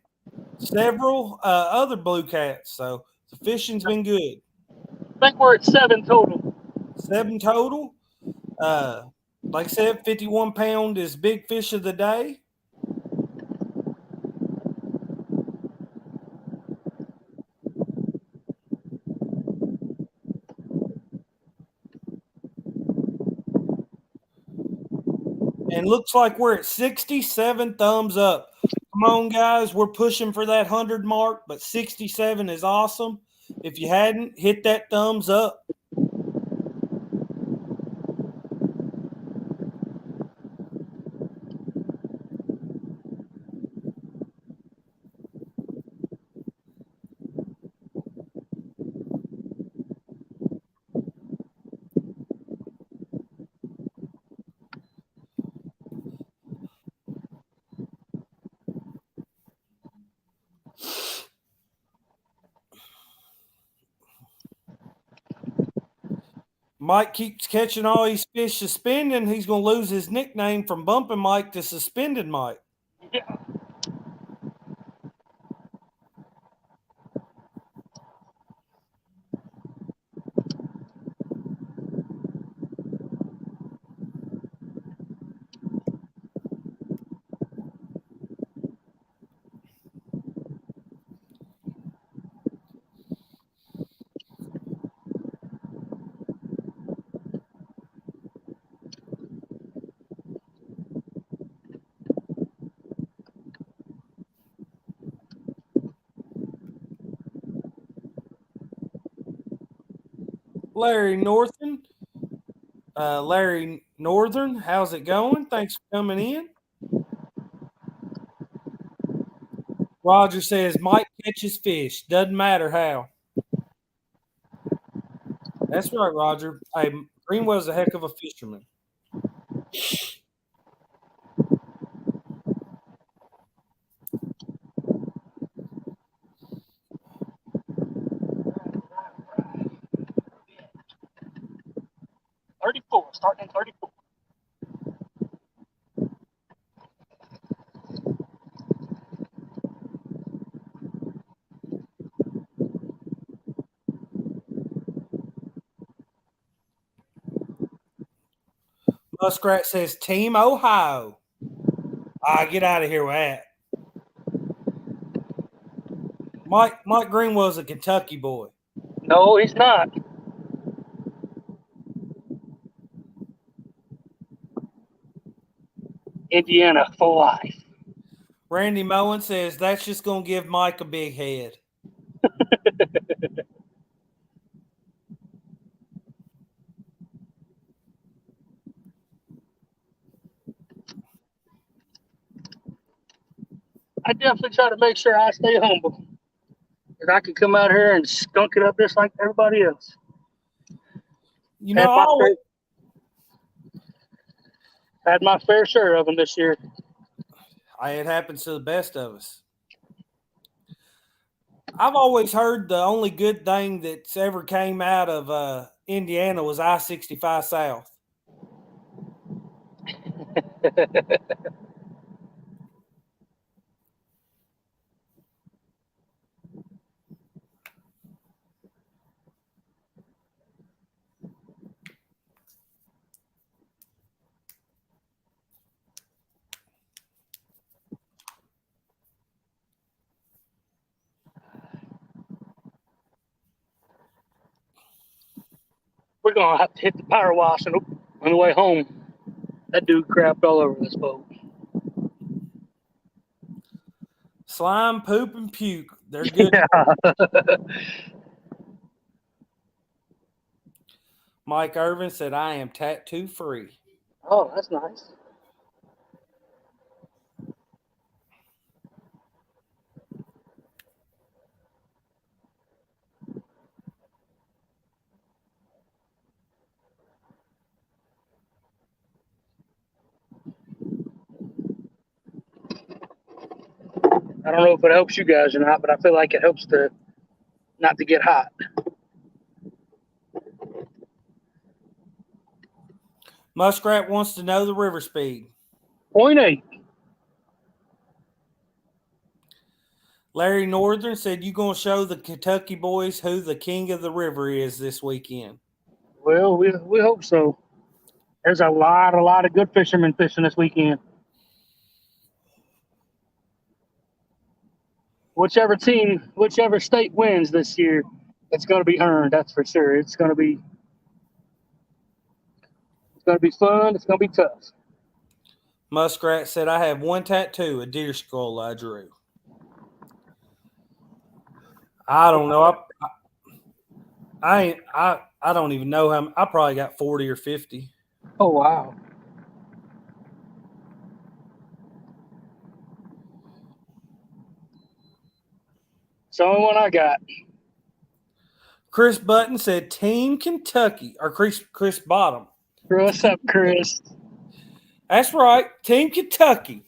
several other blue cats. So the fishing's been good. I think we're at 7 total. 7 total. Like I said, 51-pound is big fish of the day. And looks like we're at 67 thumbs up. Come on, guys. We're pushing for that 100 mark, but 67 is awesome. If you hadn't, hit that thumbs up. Mike keeps catching all these fish suspending. He's going to lose his nickname from Bumping Mike to Suspended Mike. Yeah. Larry Northern. Larry Northern, how's it going? Thanks for coming in. Roger says Mike catches fish. Doesn't matter how. That's right, Roger. Hey, Greenwell's a heck of a fisherman. Starting at 34. Muskrat says Team Ohio. Get out of here with that. Mike Greenwell's a Kentucky boy. No, he's not. Indiana for life. Randy Moen says that's just going to give Mike a big head. I definitely try to make sure I stay humble. Because I can come out here and skunk it up just like everybody else. You know, had my fair share of them this year. It happens to the best of us. I've always heard the only good thing that's ever came out of Indiana was I-65 South. We're going to have to hit the power wash on the way home. That dude crapped all over this boat. Slime, poop, and puke. They're good. Yeah. Mike Irvin said, I am tattoo free. Oh, that's nice. I don't know if it helps you guys or not, but I feel like it helps not to get hot. Muskrat wants to know the river speed. 0.8. Larry Northern said, you going to show the Kentucky boys who the king of the river is this weekend. Well, we hope so. There's a lot of good fishermen fishing this weekend. Whichever state wins this year, it's going to be earned. That's for sure. It's going to be fun. It's going to be tough. Muskrat said, I have one tattoo, a deer skull I drew. I don't know. I don't even know how. I probably got 40 or 50. Oh, wow. It's the only one I got. Chris Button said Team Kentucky, or Chris Bottom. What's up, Chris? That's right, Team Kentucky.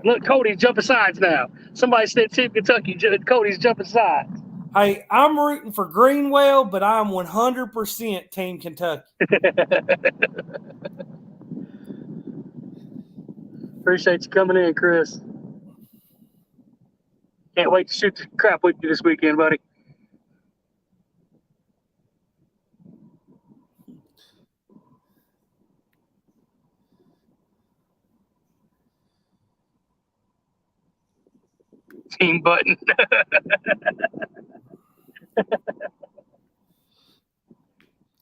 Look, Cody's jumping sides now. Somebody said Team Kentucky. Cody's jumping sides. Hey, I'm rooting for Greenwell, but I'm 100% Team Kentucky. Appreciate you coming in, Chris. Can't wait to shoot the crap with you this weekend, buddy. Team Button.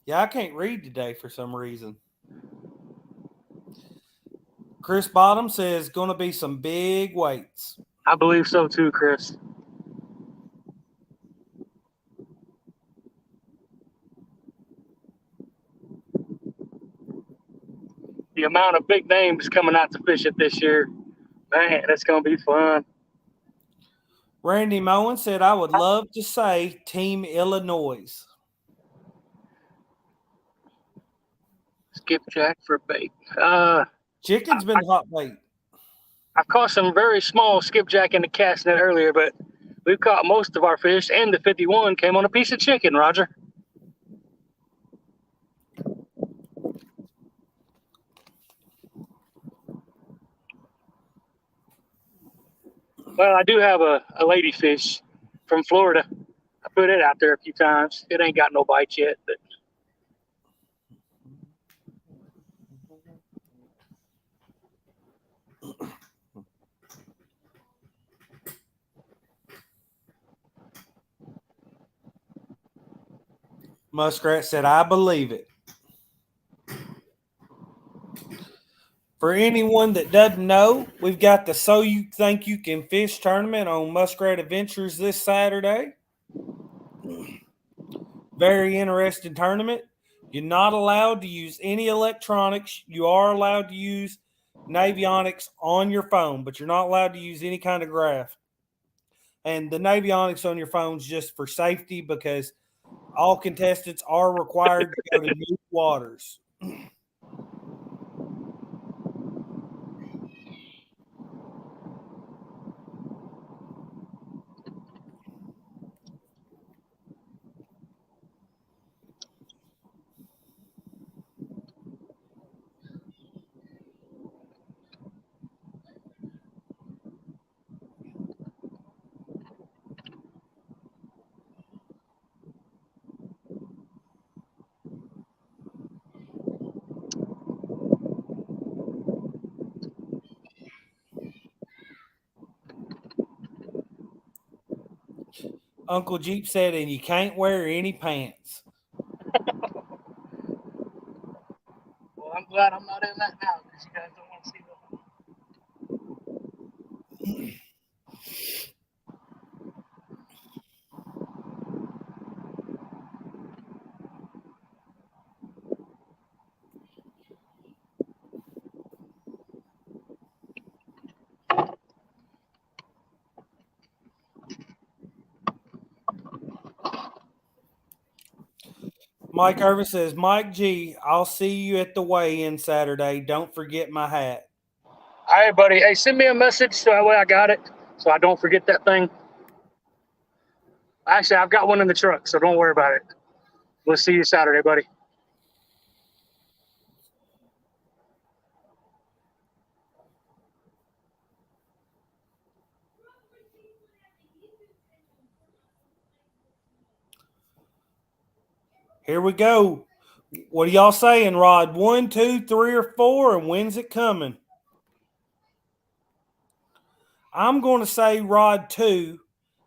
Yeah, I can't read today for some reason. Chris Bottom says going to be some big weights. I believe so too, Chris. the amount of big names coming out to fish it this year. Man, it's going to be fun. Randy Moen said, I would love to say Team Illinois. Skipjack for bait. Chicken's been hot bait. I've caught some very small skipjack in the cast net earlier, but we've caught most of our fish, and the 51 came on a piece of chicken, Roger. Well, I do have a ladyfish from Florida. I put it out there a few times. It ain't got no bites yet, but Muskrat said, I believe it. For anyone that doesn't know, we've got the So You Think You Can Fish tournament on Muskrat Adventures this Saturday. Very interesting tournament. You're not allowed to use any electronics. You are allowed to use navionics on your phone, but you're not allowed to use any kind of graph. And the navionics on your phone is just for safety because all contestants are required to go to new waters. Uncle Jeep said, and you can't wear any pants. well, I'm glad I'm not in that now because you guys don't want to see them. Mike Irvin says, Mike G, I'll see you at the weigh-in Saturday. Don't forget my hat. All right, buddy. Hey, send me a message so that way I got it so I don't forget that thing. Actually, I've got one in the truck, so don't worry about it. We'll see you Saturday, buddy. Here we go. What are y'all saying, Rod? 1, 2, 3, or 4, and when's it coming? I'm going to say Rod 2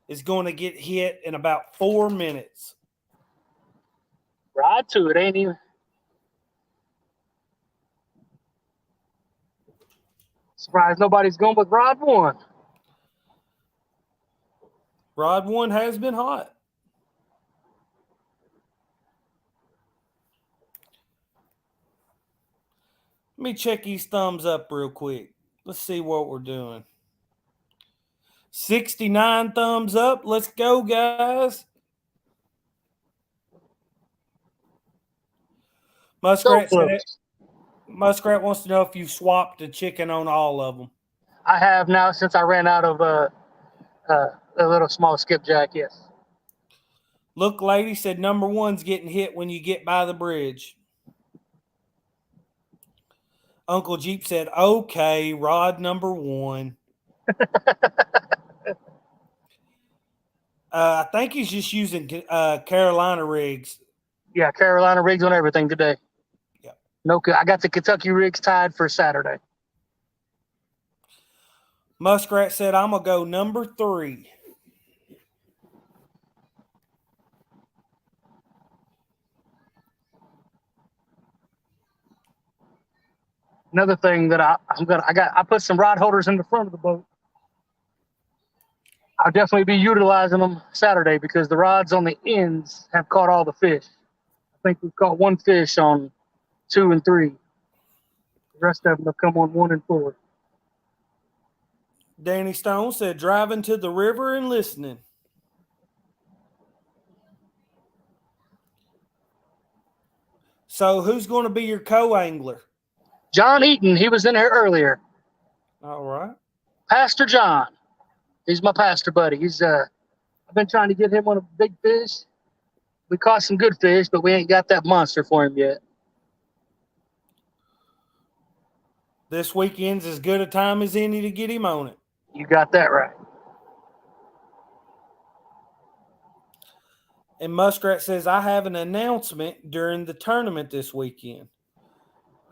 is going to get hit in about 4 minutes. Rod 2, it ain't even. Surprised nobody's going with Rod 1. Rod 1 has been hot. Let me check these thumbs up real quick. Let's see what we're doing. 69 thumbs up. Let's go, guys. Muskrat wants to know if you swapped the chicken on all of them. I have now since I ran out of a little small skipjack, yes. Look, lady said number 1's getting hit when you get by the bridge. Uncle Jeep said, okay, Rod number 1. I think he's just using Carolina rigs. Yeah, Carolina rigs on everything today. Yeah. No, I got the Kentucky rigs tied for Saturday. Muskrat said, I'm going to go number 3. Another thing that I put some rod holders in the front of the boat. I'll definitely be utilizing them Saturday because the rods on the ends have caught all the fish. I think we've caught 1 fish on 2 and 3. The rest of them will come on 1 and 4. Danny Stone said driving to the river and listening. So who's going to be your co-angler? John Eaton, he was in here earlier. All right. Pastor John. He's my pastor buddy. I've been trying to get him on a big fish. We caught some good fish, but we ain't got that monster for him yet. This weekend's as good a time as any to get him on it. You got that right. And Muskrat says, I have an announcement during the tournament this weekend.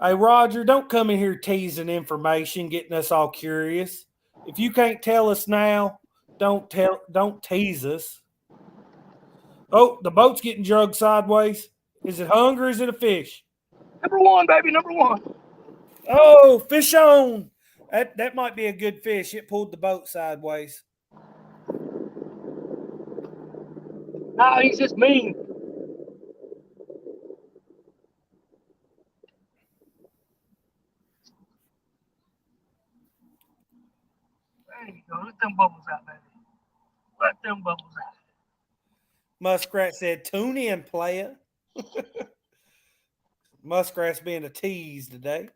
Hey, Roger, don't come in here teasing information, getting us all curious. If you can't tell us now, don't tease us. Oh, the boat's getting drugged sideways. Is it hung or is it a fish? Number 1, baby, number 1. Oh, fish on. That might be a good fish. It pulled the boat sideways. No, he's just mean. There you go. Let them bubbles out, baby. Let them bubbles out. Muskrat said, tune in, playa. Muskrat's being a tease today.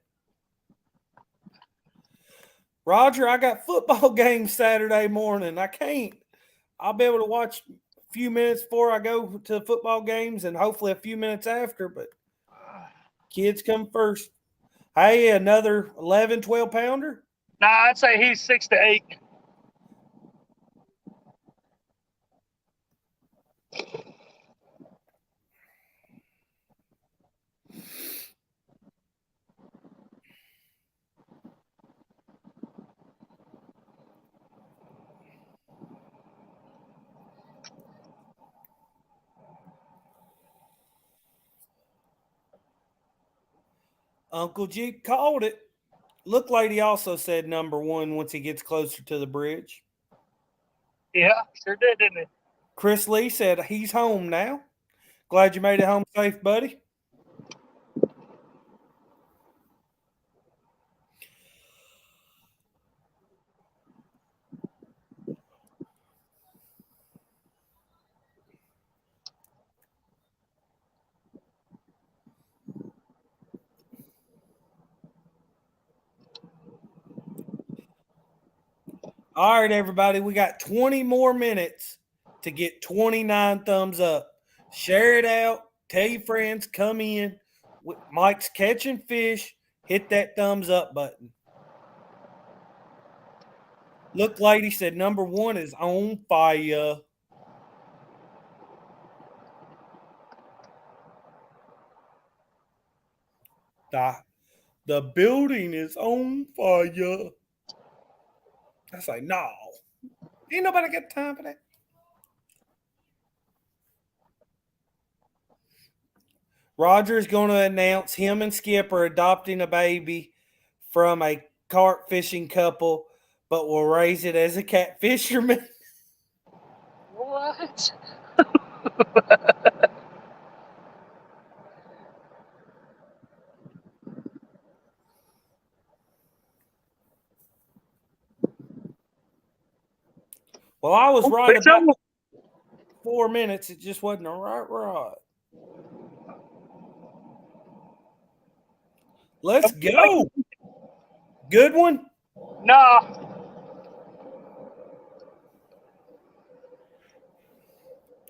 Roger, I got football games Saturday morning. I'll be able to watch a few minutes before I go to football games and hopefully a few minutes after, but kids come first. Hey, another 11, 12 pounder? Nah, I'd say he's 6 to 8. Uncle Jeep called it. Look Lady also said number 1 once he gets closer to the bridge. Yeah, sure did, didn't he? Chris Lee said he's home now. Glad you made it home safe, buddy. All right, everybody, we got 20 more minutes to get 29 thumbs up. Share it out. Tell your friends, come in. Mike's catching fish. Hit that thumbs up button. Look, lady said number 1 is on fire. The building is on fire. I say, no. Ain't nobody got time for that. Roger's going to announce him and Skip are adopting a baby from a carp fishing couple, but will raise it as a cat fisherman. What? Well, I was right It's about almost- 4 minutes. It just wasn't a right rod. Let's go. Good one? Nah.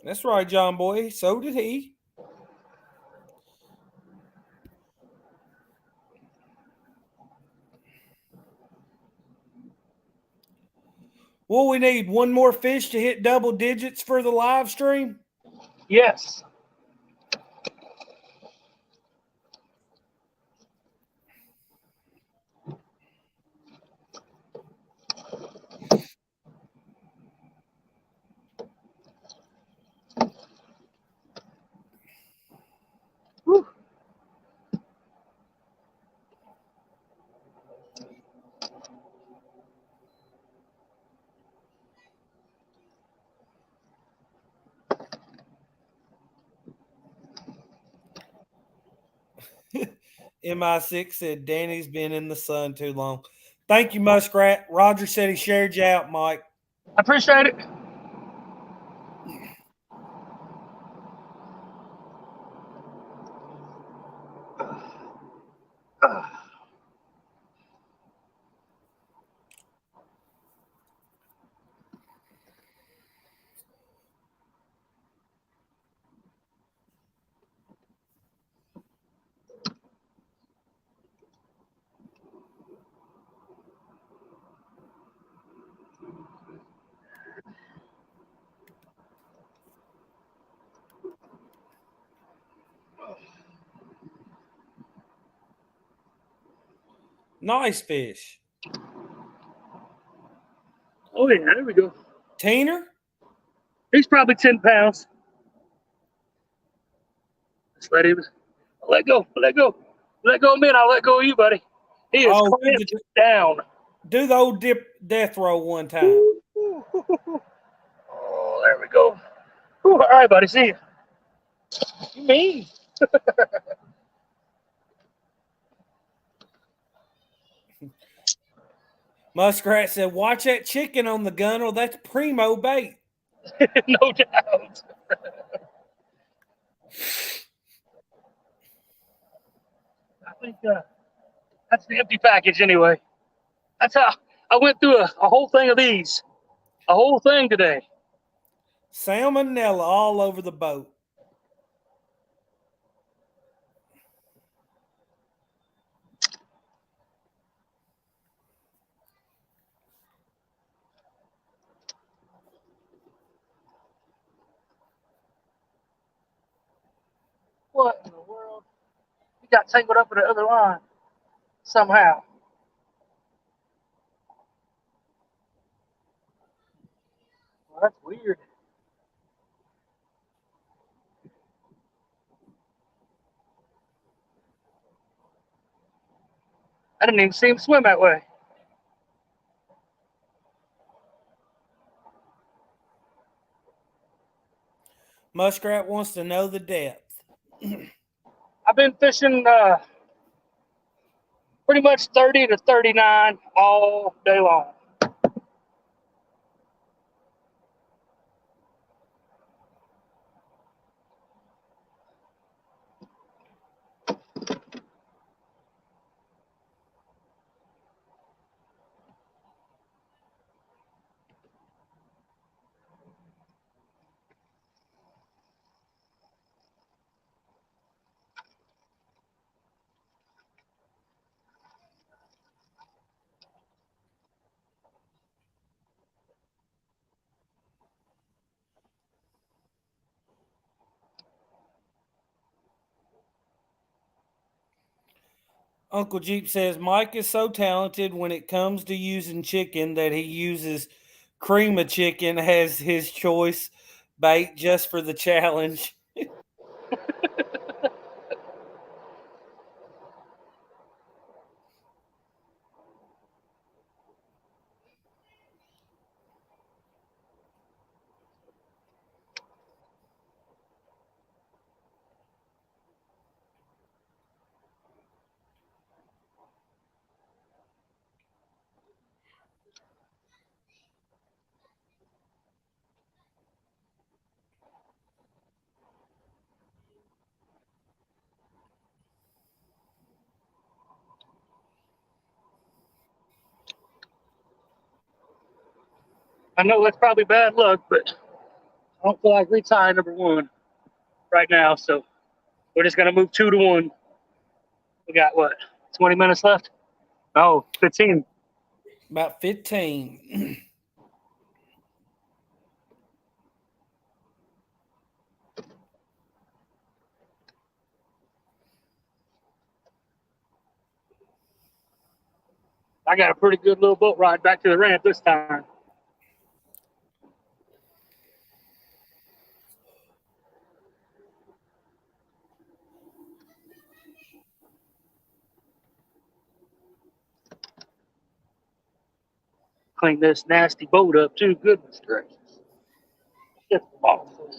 That's right, John Boy. So did he. Well, we need one more fish to hit double digits for the live stream. Yes. Whew. MI6 said Danny's been in the sun too long. Thank you, Muskrat. Roger said he shared you out, Mike. I appreciate it. Nice fish. Oh, yeah, there we go. Teener? He's probably 10 pounds. Just let him. Let go. Let go. Let go of me, and I'll let go of you, buddy. He is clamped down. Do the old death roll one time. Oh, there we go. Ooh, all right, buddy. See you. You mean? Muskrat said, watch that chicken on the gunnel. That's primo bait. No doubt. I think that's the empty package anyway. That's how I went through a whole thing of these. A whole thing today. Salmonella all over the boat. What in the world? He got tangled up in the other line somehow. Well, that's weird. I didn't even see him swim that way. Muskrat wants to know the depth. I've been fishing pretty much 30 to 39 all day long. Uncle Jeep says Mike is so talented when it comes to using chicken that he uses cream of chicken as his choice bait just for the challenge. I know that's probably bad luck, but I don't feel like retying number one right now, so we're just gonna move 2 to 1. We got what, 20 minutes left? Oh, 15. About 15. I got a pretty good little boat ride back to the ramp this time. Clean this nasty boat up too. Goodness gracious. It's awful.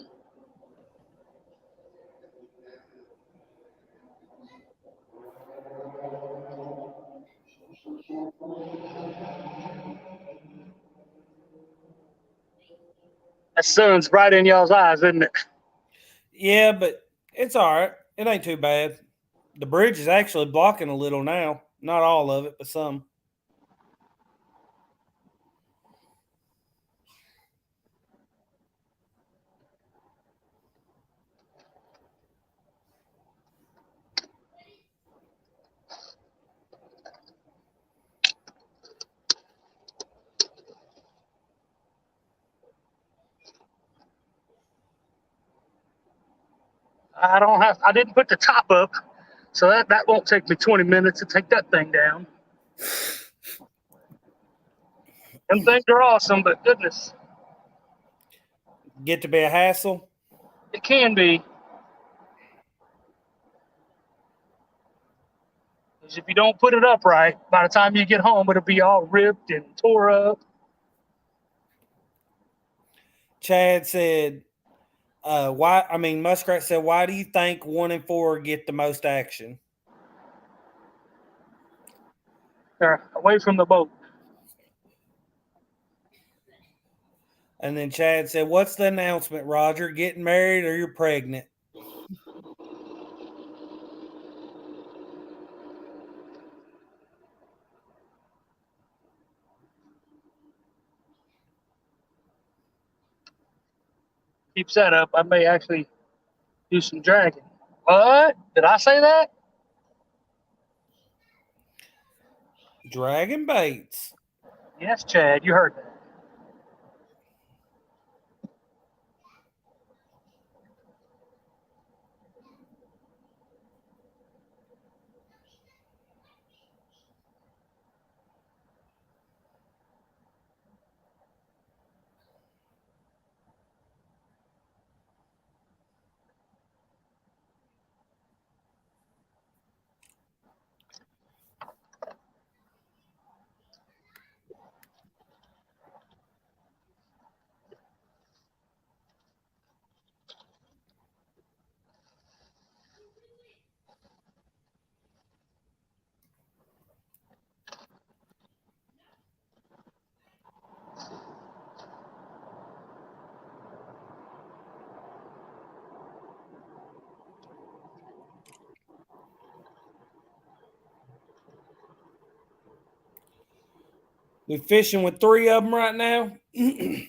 That sun's right in y'all's eyes, isn't it? Yeah, but it's all right. It ain't too bad. The bridge is actually blocking a little now. Not all of it, but some. I didn't put the top up, so that won't take me 20 minutes to take that thing down. Them things are awesome, but goodness, Get to be a hassle. it can be. Because if you don't put it up right, by the time you get home, it'll be all ripped and tore up. Chad said, Muskrat said, why do you think 1 and 4 get the most action? They're away from the boat. And then Chad said, what's the announcement, Roger? Getting married or you're pregnant? Keeps that up, I may actually do some dragging. What? Did I say that? Dragon baits. Yes, Chad, you heard that. We're fishing with 3 of them right now. I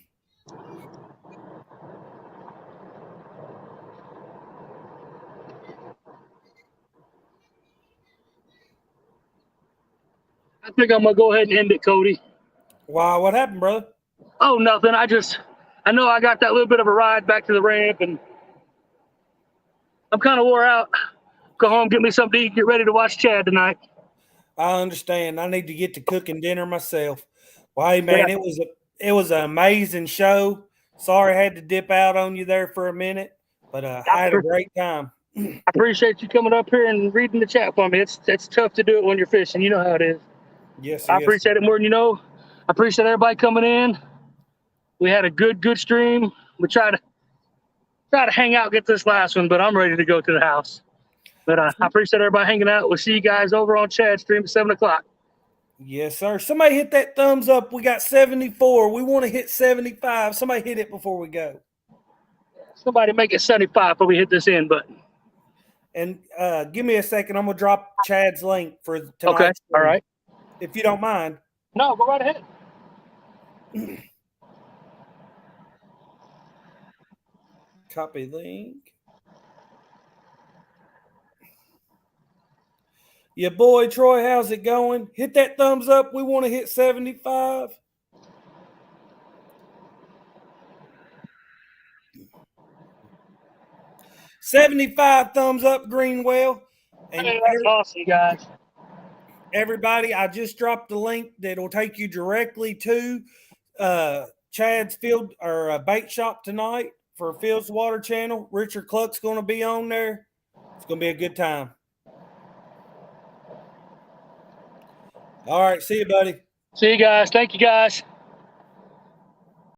think I'm going to go ahead and end it, Cody. Wow, what happened, brother? Oh, nothing. I know I got that little bit of a ride back to the ramp, and I'm kind of wore out. Go home, get me something to eat, get ready to watch Chad tonight. I understand. I need to get to cooking dinner myself. Well, hey, man, Yeah. it was an amazing show. Sorry I had to dip out on you there for a minute, but I had a great time. I appreciate you coming up here and reading the chat for me. It's tough to do it when you're fishing. You know how it is. Yes, sir. I appreciate it more than you know. I appreciate everybody coming in. We had a good stream. We try to hang out, get this last one, but I'm ready to go to the house. But I appreciate everybody hanging out. We'll see you guys over on Chad's stream at 7 o'clock. Yes, sir. Somebody hit that thumbs up. We got 74. We want to hit 75. Somebody hit it before we go. Somebody make it 75 before we hit this end button. And give me a second. I'm going to drop Chad's link for tonight's Okay. stream, All right. if you don't mind. No, go right ahead. Copy link. Yeah, boy, Troy, how's it going? Hit that thumbs up. We want to hit 75. $75 thumbs up, Greenwell. And Hey, that's awesome, guys. everybody, I just dropped the link that'll take you directly to Chad's field or bait shop tonight for Fields Water Channel. Richard Cluck's going to be on there. It's going to be a good time. All right. See you, buddy. See you guys. Thank you, guys.